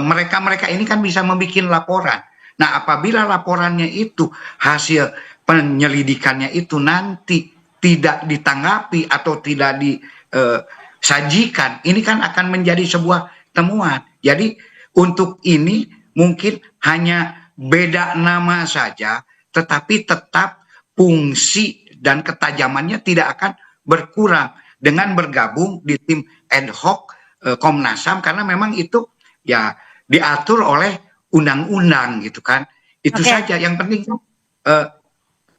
mereka ini kan bisa membuat laporan. Nah, apabila laporannya itu hasil penyelidikannya itu nanti tidak ditanggapi atau tidak disajikan, ini kan akan menjadi sebuah temuan. Jadi untuk ini mungkin hanya beda nama saja, tetapi tetap fungsi dan ketajamannya tidak akan berkurang dengan bergabung di tim ad hoc Komnas HAM, karena memang itu ya diatur oleh undang-undang gitu kan. Itu saja yang penting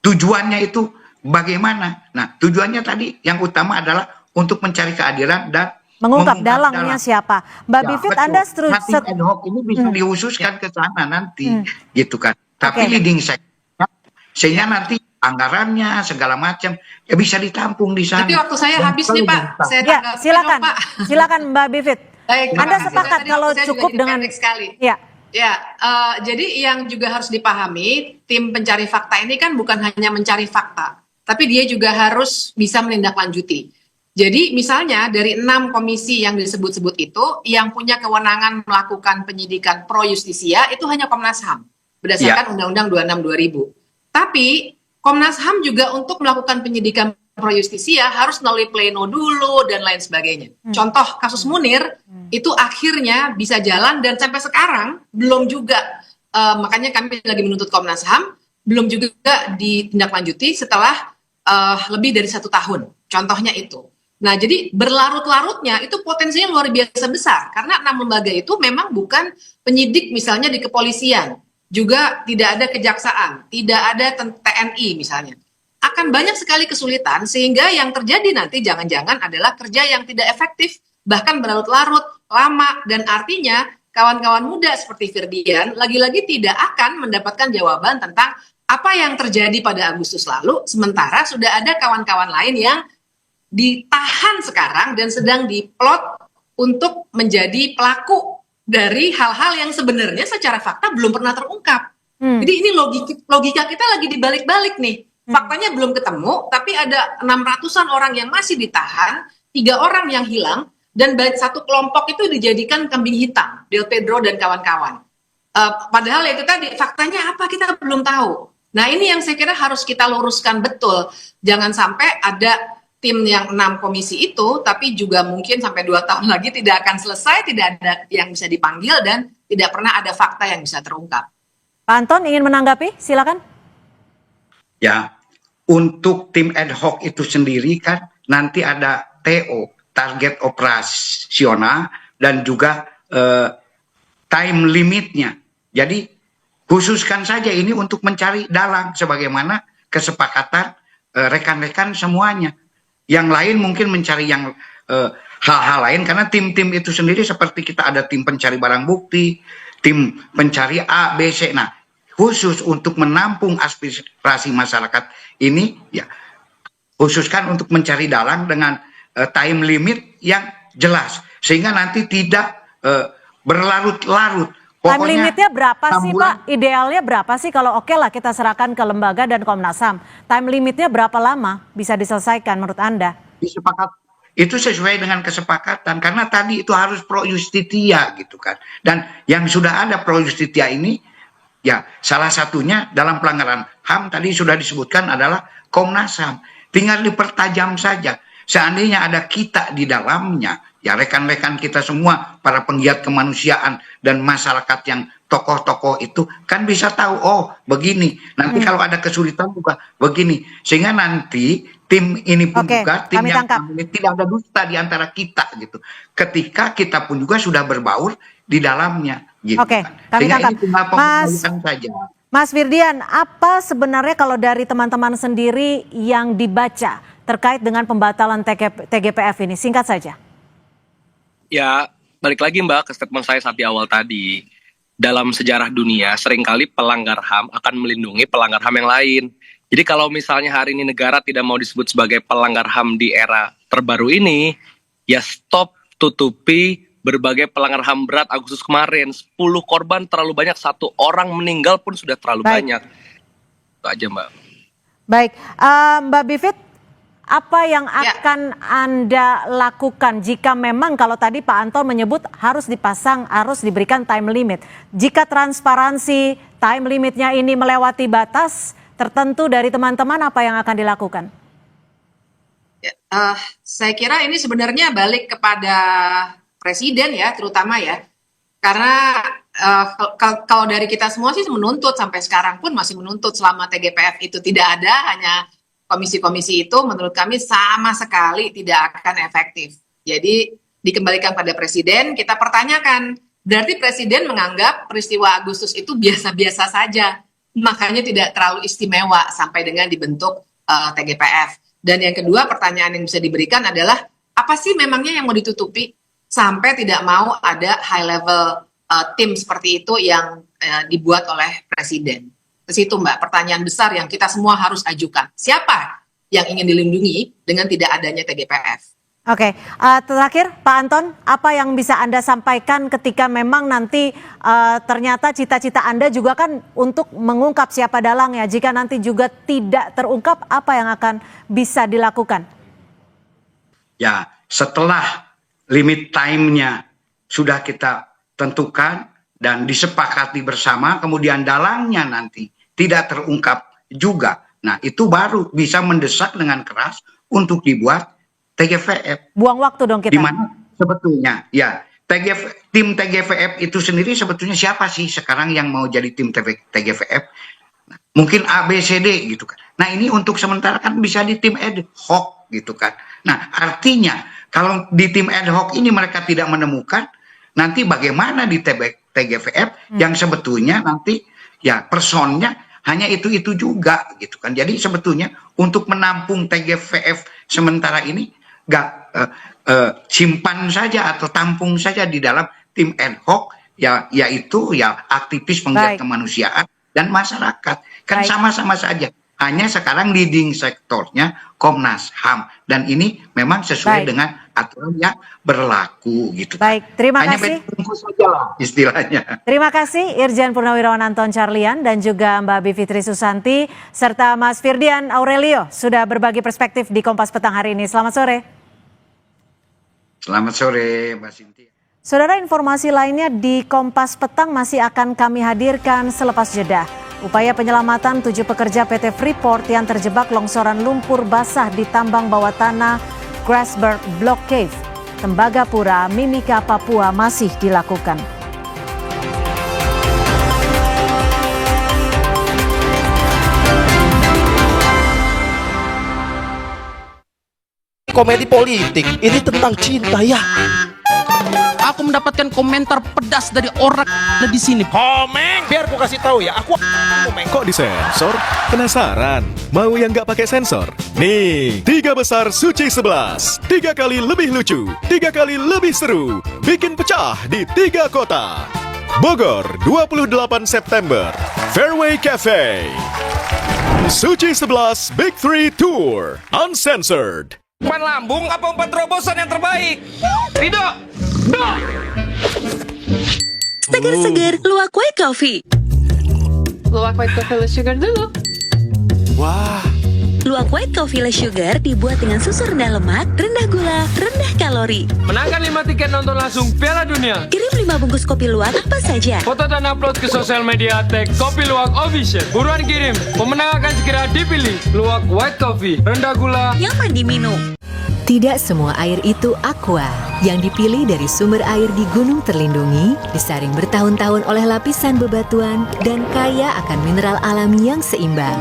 tujuannya itu bagaimana. Nah, tujuannya tadi yang utama adalah untuk mencari keadilan dan mengungkap dalangnya siapa. Mbak Bivit, betul. Anda setuju? Nah, tim ad hoc ini bisa dihususkan ke sana nanti gitu kan. Tapi leading sector sehingga nanti anggarannya segala macam ya bisa ditampung di sana. Tapi waktu saya habis nih Pak. Silakan Mbak Bivit. Baik, Anda sepakat kalau cukup dengan sekali. Ya. Jadi yang juga harus dipahami, tim pencari fakta ini kan bukan hanya mencari fakta, tapi dia juga harus bisa menindaklanjuti. Jadi misalnya dari 6 komisi yang disebut-sebut itu, yang punya kewenangan melakukan penyidikan pro justisia itu hanya Komnas HAM berdasarkan Undang-Undang 26 2000. Tapi Komnas HAM juga untuk melakukan penyidikan pro justisia harus melalui pleno dulu dan lain sebagainya. Contoh kasus Munir itu akhirnya bisa jalan dan sampai sekarang belum juga, makanya kami lagi menuntut Komnas HAM, belum juga ditindaklanjuti setelah lebih dari 1 tahun. Contohnya itu. Nah, jadi berlarut-larutnya itu potensinya luar biasa besar karena 6 lembaga itu memang bukan penyidik misalnya di kepolisian. Juga tidak ada kejaksaan, tidak ada TNI misalnya. Akan banyak sekali kesulitan sehingga yang terjadi nanti jangan-jangan adalah kerja yang tidak efektif, bahkan berlarut-larut, lama, dan artinya kawan-kawan muda seperti Firdian lagi-lagi tidak akan mendapatkan jawaban tentang apa yang terjadi pada Agustus lalu, sementara sudah ada kawan-kawan lain yang ditahan sekarang dan sedang diplot untuk menjadi pelaku dari hal-hal yang sebenarnya secara fakta belum pernah terungkap. Jadi ini logika kita lagi dibalik-balik nih. Faktanya belum ketemu, tapi ada 600-an orang yang masih ditahan, 3 orang yang hilang, dan satu kelompok itu dijadikan kambing hitam, Del Pedro dan kawan-kawan. Padahal itu tadi faktanya apa kita belum tahu. Nah, ini yang saya kira harus kita luruskan betul. Jangan sampai ada tim yang 6 komisi itu, tapi juga mungkin sampai 2 tahun lagi tidak akan selesai, tidak ada yang bisa dipanggil, dan tidak pernah ada fakta yang bisa terungkap. Pak Anton ingin menanggapi, silakan. Ya, untuk tim ad hoc itu sendiri kan nanti ada TO, target operasional, dan juga time limitnya. Jadi khususkan saja ini untuk mencari dalang sebagaimana kesepakatan rekan-rekan semuanya. Yang lain mungkin mencari yang hal-hal lain karena tim-tim itu sendiri seperti kita ada tim pencari barang bukti, tim pencari A, B, C. Nah, khusus untuk menampung aspirasi masyarakat ini, ya khususkan untuk mencari dalang dengan time limit yang jelas sehingga nanti tidak berlarut-larut. Time limitnya berapa sih Pak? Idealnya berapa sih kalau oke lah kita serahkan ke lembaga dan Komnas HAM. Time limitnya berapa lama bisa diselesaikan menurut Anda? Itu sesuai dengan kesepakatan karena tadi itu harus pro justitia gitu kan. Dan yang sudah ada pro justitia ini ya salah satunya dalam pelanggaran HAM tadi sudah disebutkan adalah Komnas HAM. Tinggal dipertajam saja. Seandainya ada kita di dalamnya, ya rekan-rekan kita semua, para penggiat kemanusiaan dan masyarakat yang tokoh-tokoh itu kan bisa tahu, oh begini. Nanti kalau ada kesulitan juga begini. Sehingga nanti tim ini pun juga, tim yang tidak ada dusta di antara kita gitu. Ketika kita pun juga sudah berbaur di dalamnya gitu. Oke, kami tangkap. Saja. Mas Firdian, apa sebenarnya kalau dari teman-teman sendiri yang dibaca terkait dengan pembatalan TGPF ini? Singkat saja. Ya, balik lagi Mbak ke statement saya saat di awal tadi. Dalam sejarah dunia, seringkali pelanggar HAM akan melindungi pelanggar HAM yang lain. Jadi kalau misalnya hari ini negara tidak mau disebut sebagai pelanggar HAM di era terbaru ini, ya stop tutupi berbagai pelanggar HAM berat Agustus kemarin. 10 korban terlalu banyak, 1 orang meninggal pun sudah terlalu banyak. Itu aja Mbak. Baik, Mbak Bivit, apa yang akan Anda lakukan jika memang kalau tadi Pak Anton menyebut harus dipasang, harus diberikan time limit. Jika transparansi time limitnya ini melewati batas tertentu dari teman-teman, apa yang akan dilakukan? Saya kira ini sebenarnya balik kepada Presiden ya, terutama ya. Karena kalau dari kita semua sih menuntut, sampai sekarang pun masih menuntut selama TGPF itu tidak ada, hanya komisi-komisi itu menurut kami sama sekali tidak akan efektif. Jadi dikembalikan pada Presiden, kita pertanyakan, berarti Presiden menganggap peristiwa Agustus itu biasa-biasa saja, makanya tidak terlalu istimewa sampai dengan dibentuk TGPF. Dan yang kedua, pertanyaan yang bisa diberikan adalah, apa sih memangnya yang mau ditutupi sampai tidak mau ada high level tim seperti itu yang dibuat oleh Presiden. Ke situ Mbak, pertanyaan besar yang kita semua harus ajukan. Siapa yang ingin dilindungi dengan tidak adanya TGPF? Oke, terakhir Pak Anton, apa yang bisa Anda sampaikan ketika memang nanti ternyata cita-cita Anda juga kan untuk mengungkap siapa dalangnya. Jika nanti juga tidak terungkap, apa yang akan bisa dilakukan? Ya, setelah limit time-nya sudah kita tentukan dan disepakati bersama, kemudian dalangnya nanti tidak terungkap juga. Nah, itu baru bisa mendesak dengan keras untuk dibuat TGVF. Buang waktu dong kita. Di mana sebetulnya ya tim TGVF itu sendiri sebetulnya siapa sih sekarang yang mau jadi tim TGVF? Nah, mungkin A, B, C, D gitu kan. Nah, ini untuk sementara kan bisa di tim ad hoc gitu kan. Nah, artinya kalau di tim ad hoc ini mereka tidak menemukan, nanti bagaimana di TGVF yang sebetulnya nanti ya personnya hanya itu juga gitu kan. Jadi sebetulnya untuk menampung TGVF sementara ini gak simpan saja atau tampung saja di dalam tim ad hoc ya, yaitu ya aktivis penggiat kemanusiaan dan masyarakat kan sama-sama saja. Hanya sekarang leading sektornya Komnas HAM dan ini memang sesuai dengan aturan yang berlaku gitu. Baik, terima hanya kasih. Saja lah istilahnya. Terima kasih Irjen Purnawirawan Anton Carlian dan juga Mbak Bivitri Susanti serta Mas Firdian Aurelio sudah berbagi perspektif di Kompas Petang hari ini. Selamat sore. Selamat sore Mbak Sintia. Saudara, informasi lainnya di Kompas Petang masih akan kami hadirkan selepas jeda. Upaya penyelamatan 7 pekerja PT Freeport yang terjebak longsoran lumpur basah di tambang bawah tanah Grasberg Block Cave, Tembagapura, Mimika, Papua masih dilakukan. Komedi politik, ini tentang cinta ya. Aku mendapatkan komentar pedas dari orang ada di sini. Komeng, biar aku kasih tahu ya, aku komeng. Kok disensor? Penasaran? Mau yang nggak pakai sensor? Nih, 3 besar Suci 11. 3 kali lebih lucu, 3 kali lebih seru. Bikin pecah di 3 kota. Bogor, 28 September. Fairway Cafe, Suci 11 Big 3 Tour, Uncensored. Umpan lambung apa umpan terobosan yang terbaik? Rido! Segar-segar Luwak White Coffee. Luwak White Coffee less sugar dulu. Wah. Luwak White Coffee less sugar dibuat dengan susu rendah lemak, rendah gula, rendah kalori. Menangkan 5 tiket nonton langsung Piala Dunia. Kirim 5 bungkus kopi luwak apa saja. Foto dan upload ke sosial media @Kopi Luwak Official. Buruan kirim, pemenang akan segera dipilih. Luwak White Coffee, rendah gula, nyaman diminum. Tidak semua air itu aqua. Yang dipilih dari sumber air di gunung terlindungi, disaring bertahun-tahun oleh lapisan bebatuan, dan kaya akan mineral alami yang seimbang.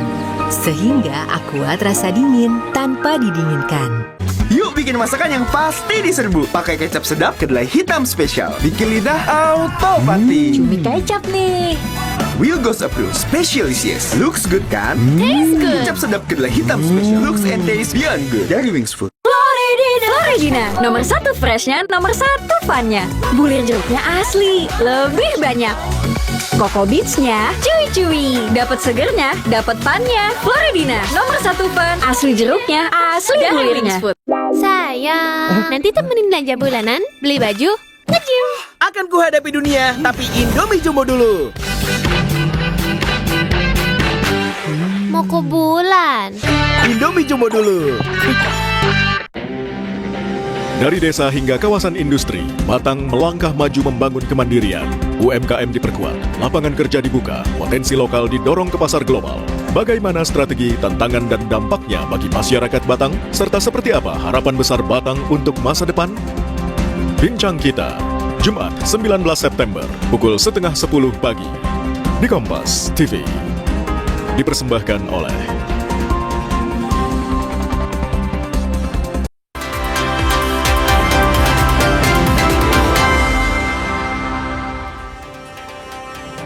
Sehingga aqua terasa dingin tanpa didinginkan. Yuk bikin masakan yang pasti diserbu. Pakai kecap sedap kedelai hitam spesial. Bikin lidah auto pati. Cumi kecap nih. Will Goes Approved Specialisius. Looks good kan? Taste good. Kecap sedap kedelai hitam spesial. Looks and taste beyond good. Dari Wings Food. Floridina, nomor 1 freshnya, nomor 1 funnya. Bulir jeruknya asli, lebih banyak. Coco Beats-nya cuy-cuy, dapat segernya, dapat funnya. Floridina, nomor 1 fun, asli jeruknya, asli bulirnya. Sayang, nanti temenin belanja bulanan, beli baju, nge-gym. Akan kuhadapi dunia, tapi Indomie Jumbo dulu. Mau ke bulan. Indomie Jumbo dulu. Dari desa hingga kawasan industri, Batang melangkah maju membangun kemandirian. UMKM diperkuat, lapangan kerja dibuka, potensi lokal didorong ke pasar global. Bagaimana strategi, tantangan, dan dampaknya bagi masyarakat Batang? Serta seperti apa harapan besar Batang untuk masa depan? Bincang kita, Jumat 19 September, pukul 9:30 pagi. Di Kompas TV. Dipersembahkan oleh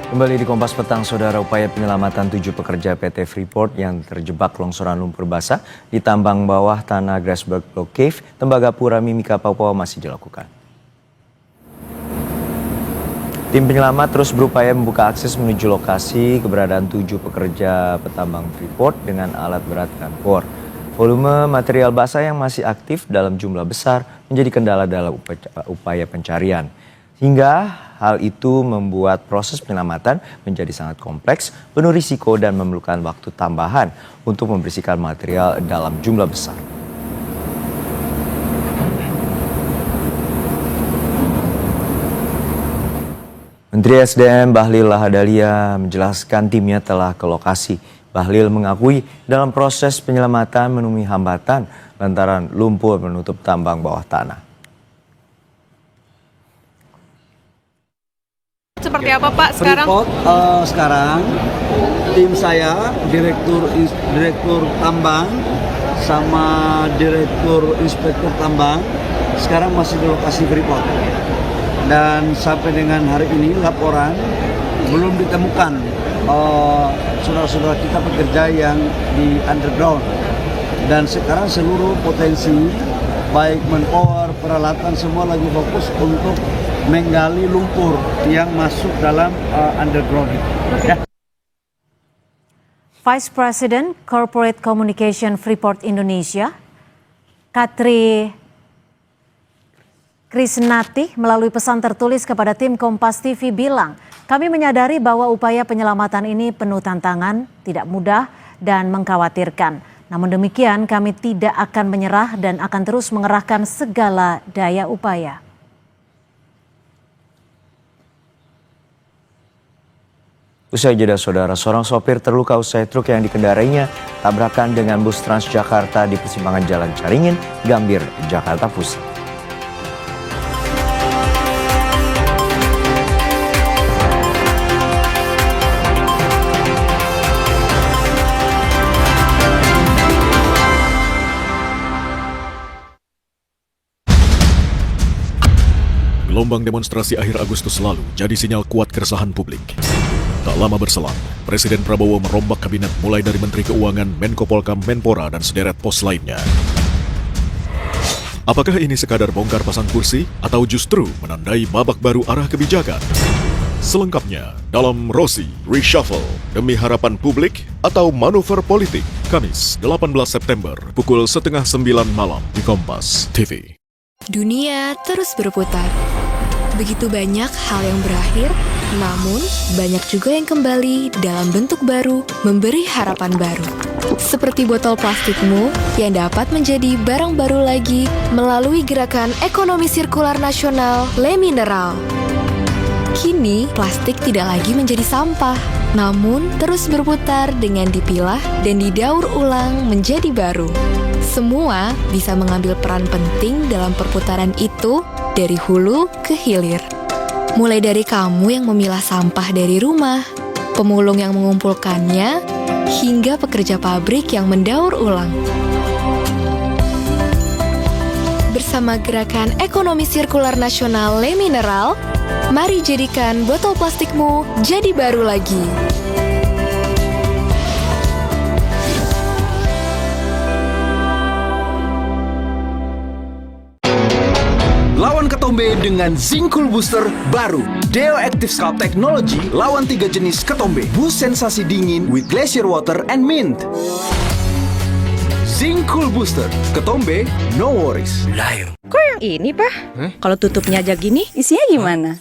Kembali di Kompas Petang, Saudara. Upaya penyelamatan 7 pekerja PT Freeport yang terjebak longsoran lumpur basah di tambang bawah tanah Grasberg Block Cave, Tembagapura, Mimika, Papua masih dilakukan. Tim penyelamat terus berupaya membuka akses menuju lokasi keberadaan 7 pekerja petambang Freeport dengan alat berat Kanfor. Volume material basah yang masih aktif dalam jumlah besar menjadi kendala dalam upaya pencarian. Hingga hal itu membuat proses penyelamatan menjadi sangat kompleks, penuh risiko dan memerlukan waktu tambahan untuk membersihkan material dalam jumlah besar. Menteri SDM Bahlil Lahadalia menjelaskan timnya telah ke lokasi. Bahlil mengakui dalam proses penyelamatan menemui hambatan lantaran lumpur menutup tambang bawah tanah. Seperti apa Pak sekarang? Freeport, sekarang tim saya, direktur tambang sama direktur inspektur tambang sekarang masih di lokasi Freeport. Dan sampai dengan hari ini laporan belum ditemukan saudara-saudara kita pekerja yang di underground. Dan sekarang seluruh potensi baik manpower, peralatan semua lagi fokus untuk menggali lumpur yang masuk dalam underground itu. Ya. Vice President Corporate Communication Freeport Indonesia, Katri Krisnati, melalui pesan tertulis kepada tim Kompas TV bilang, kami menyadari bahwa upaya penyelamatan ini penuh tantangan, tidak mudah, dan mengkhawatirkan. Namun demikian, kami tidak akan menyerah dan akan terus mengerahkan segala daya upaya. Usai jeda, Saudara, seorang sopir terluka usai truk yang dikendarainya tabrakan dengan bus Transjakarta di persimpangan Jalan Caringin, Gambir, Jakarta Pusat. Gelombang demonstrasi akhir Agustus lalu jadi sinyal kuat keresahan publik. Tak lama berselang, Presiden Prabowo merombak kabinet mulai dari Menteri Keuangan, Menko Polkam, Menpora, dan sederet pos lainnya. Apakah ini sekadar bongkar pasang kursi atau justru menandai babak baru arah kebijakan? Selengkapnya dalam Rosi Reshuffle demi harapan publik atau manuver politik, Kamis 18 September pukul 8:30 malam di Kompas TV. Dunia terus berputar. Begitu banyak hal yang berakhir, namun banyak juga yang kembali dalam bentuk baru, memberi harapan baru. Seperti botol plastikmu yang dapat menjadi barang baru lagi melalui gerakan ekonomi sirkular nasional Le Mineral. Kini, plastik tidak lagi menjadi sampah, namun terus berputar dengan dipilah dan didaur ulang menjadi baru. Semua bisa mengambil peran penting dalam perputaran itu dari hulu ke hilir. Mulai dari kamu yang memilah sampah dari rumah, pemulung yang mengumpulkannya, hingga pekerja pabrik yang mendaur ulang. Bersama gerakan ekonomi sirkular nasional Le Mineral, mari jadikan botol plastikmu jadi baru lagi. Lawan ketombe dengan Zinc Cool Booster baru. Deo Active Scalp Technology lawan 3 jenis ketombe. Boost sensasi dingin with glacier water and mint. Zinc Cool Booster. Ketombe, no worries. Kok yang ini, Pak? Kalau tutupnya aja gini, isinya gimana?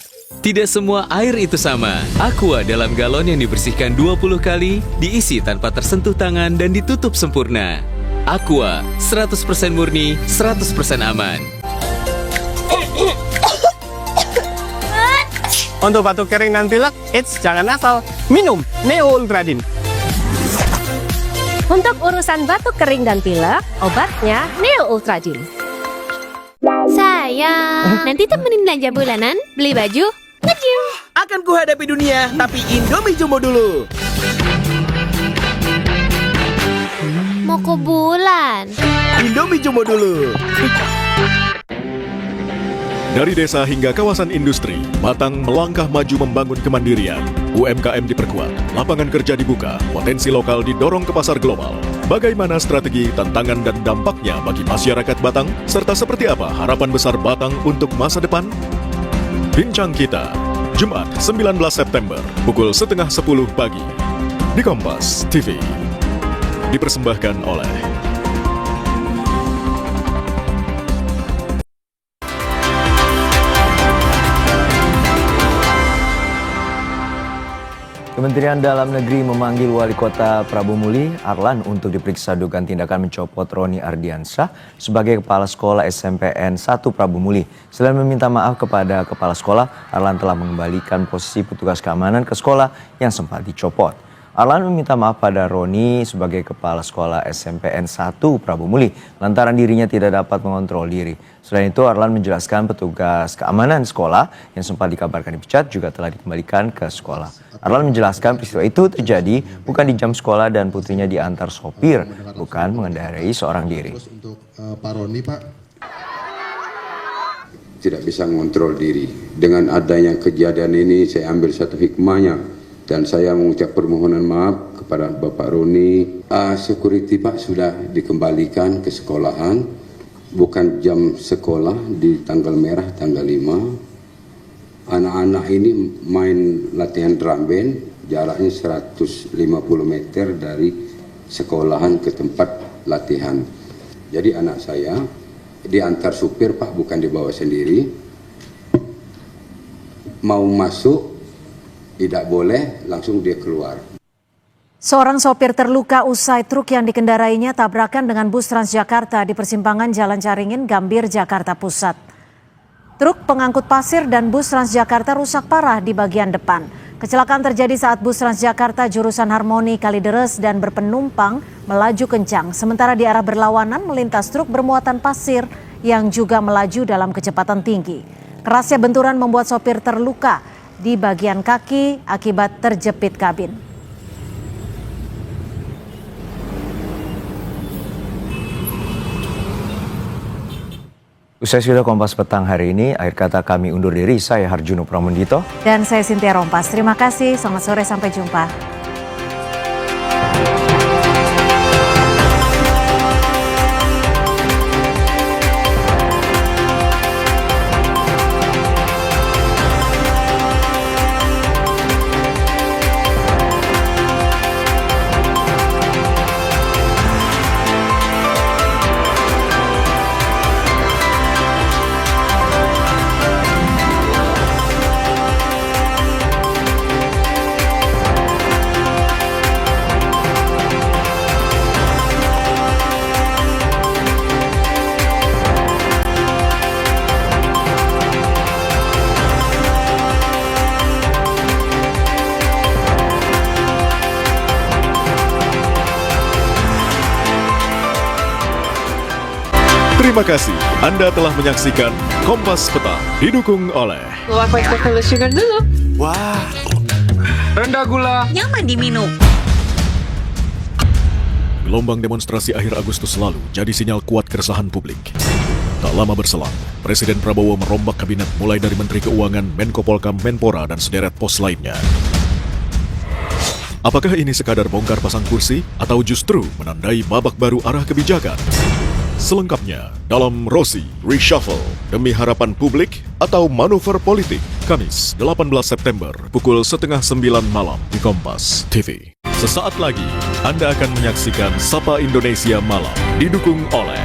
Tidak semua air itu sama. Aqua dalam galon yang dibersihkan 20 kali, diisi tanpa tersentuh tangan dan ditutup sempurna. Aqua, 100% murni, 100% aman. Untuk batuk kering dan pilek, jangan asal. Minum Neo Ultradin. Untuk urusan batuk kering dan pilek, obatnya Neo Ultradin. Sayang, nanti temenin belanja bulanan, beli baju, nge-gym. Akan kuhadapi dunia, tapi Indomie Jumbo dulu. Mau ke bulan. Indomie Jumbo dulu. Dari desa hingga kawasan industri, Batang melangkah maju membangun kemandirian. UMKM diperkuat, lapangan kerja dibuka, potensi lokal didorong ke pasar global. Bagaimana strategi, tantangan, dan dampaknya bagi masyarakat Batang? Serta seperti apa harapan besar Batang untuk masa depan? Bincang kita, Jumat 19 September, pukul 9:30 pagi, di Kompas TV. Dipersembahkan oleh Kementerian Dalam Negeri memanggil Wali Kota Prabu Muli, Arlan, untuk diperiksa dugaan tindakan mencopot Roni Ardiansyah sebagai Kepala Sekolah SMPN 1 Prabu Muli. Selain meminta maaf kepada Kepala Sekolah, Arlan telah mengembalikan posisi petugas keamanan ke sekolah yang sempat dicopot. Arlan meminta maaf pada Roni sebagai Kepala Sekolah SMPN 1 Prabu Muli lantaran dirinya tidak dapat mengontrol diri. Selain itu, Arlan menjelaskan petugas keamanan sekolah yang sempat dikabarkan dipecat juga telah dikembalikan ke sekolah. Arlan menjelaskan peristiwa itu terjadi bukan di jam sekolah dan putrinya diantar sopir, bukan mengendarai seorang diri. Untuk Pak Roni, Pak, tidak bisa mengontrol diri. Dengan adanya kejadian ini, saya ambil satu hikmahnya. Dan saya mengucap permohonan maaf kepada Bapak Roni. Security Pak sudah dikembalikan ke sekolahan, bukan jam sekolah di tanggal merah, tanggal 5. Anak-anak ini main latihan drum band, jaraknya 150 meter dari sekolahan ke tempat latihan. Jadi anak saya diantar supir Pak, bukan dibawa sendiri. Mau masuk, tidak boleh, langsung dia keluar. Seorang sopir terluka usai truk yang dikendarainya tabrakan dengan bus Transjakarta di persimpangan Jalan Caringin, Gambir, Jakarta Pusat. Truk pengangkut pasir dan bus Transjakarta rusak parah di bagian depan. Kecelakaan terjadi saat bus Transjakarta jurusan Harmoni Kalideres dan berpenumpang melaju kencang. Sementara di arah berlawanan melintas truk bermuatan pasir yang juga melaju dalam kecepatan tinggi. Kerasnya benturan membuat sopir terluka di bagian kaki akibat terjepit kabin. Usai sudah Kompas Petang hari ini, akhir kata kami undur diri. Saya Harjuno Pramundito. Dan saya Cynthia Rompas. Terima kasih, selamat sore, sampai jumpa. Terima kasih Anda telah menyaksikan Kompas Petang didukung oleh Luwak White Coffee Less Sugar dulu. Wah, Rendah gula. Nyaman diminum. gelombang demonstrasi akhir Agustus lalu jadi sinyal kuat keresahan publik. Tak lama berselang, Presiden Prabowo merombak kabinet mulai dari Menteri Keuangan, Menko Polkam, Menpora, dan sederet pos lainnya. Apakah ini sekadar bongkar pasang kursi atau justru menandai babak baru arah kebijakan? Selengkapnya dalam Rossi Reshuffle demi harapan publik atau manuver politik, Kamis 18 September pukul 8:30 malam di Kompas TV. Sesaat lagi Anda akan menyaksikan Sapa Indonesia Malam didukung oleh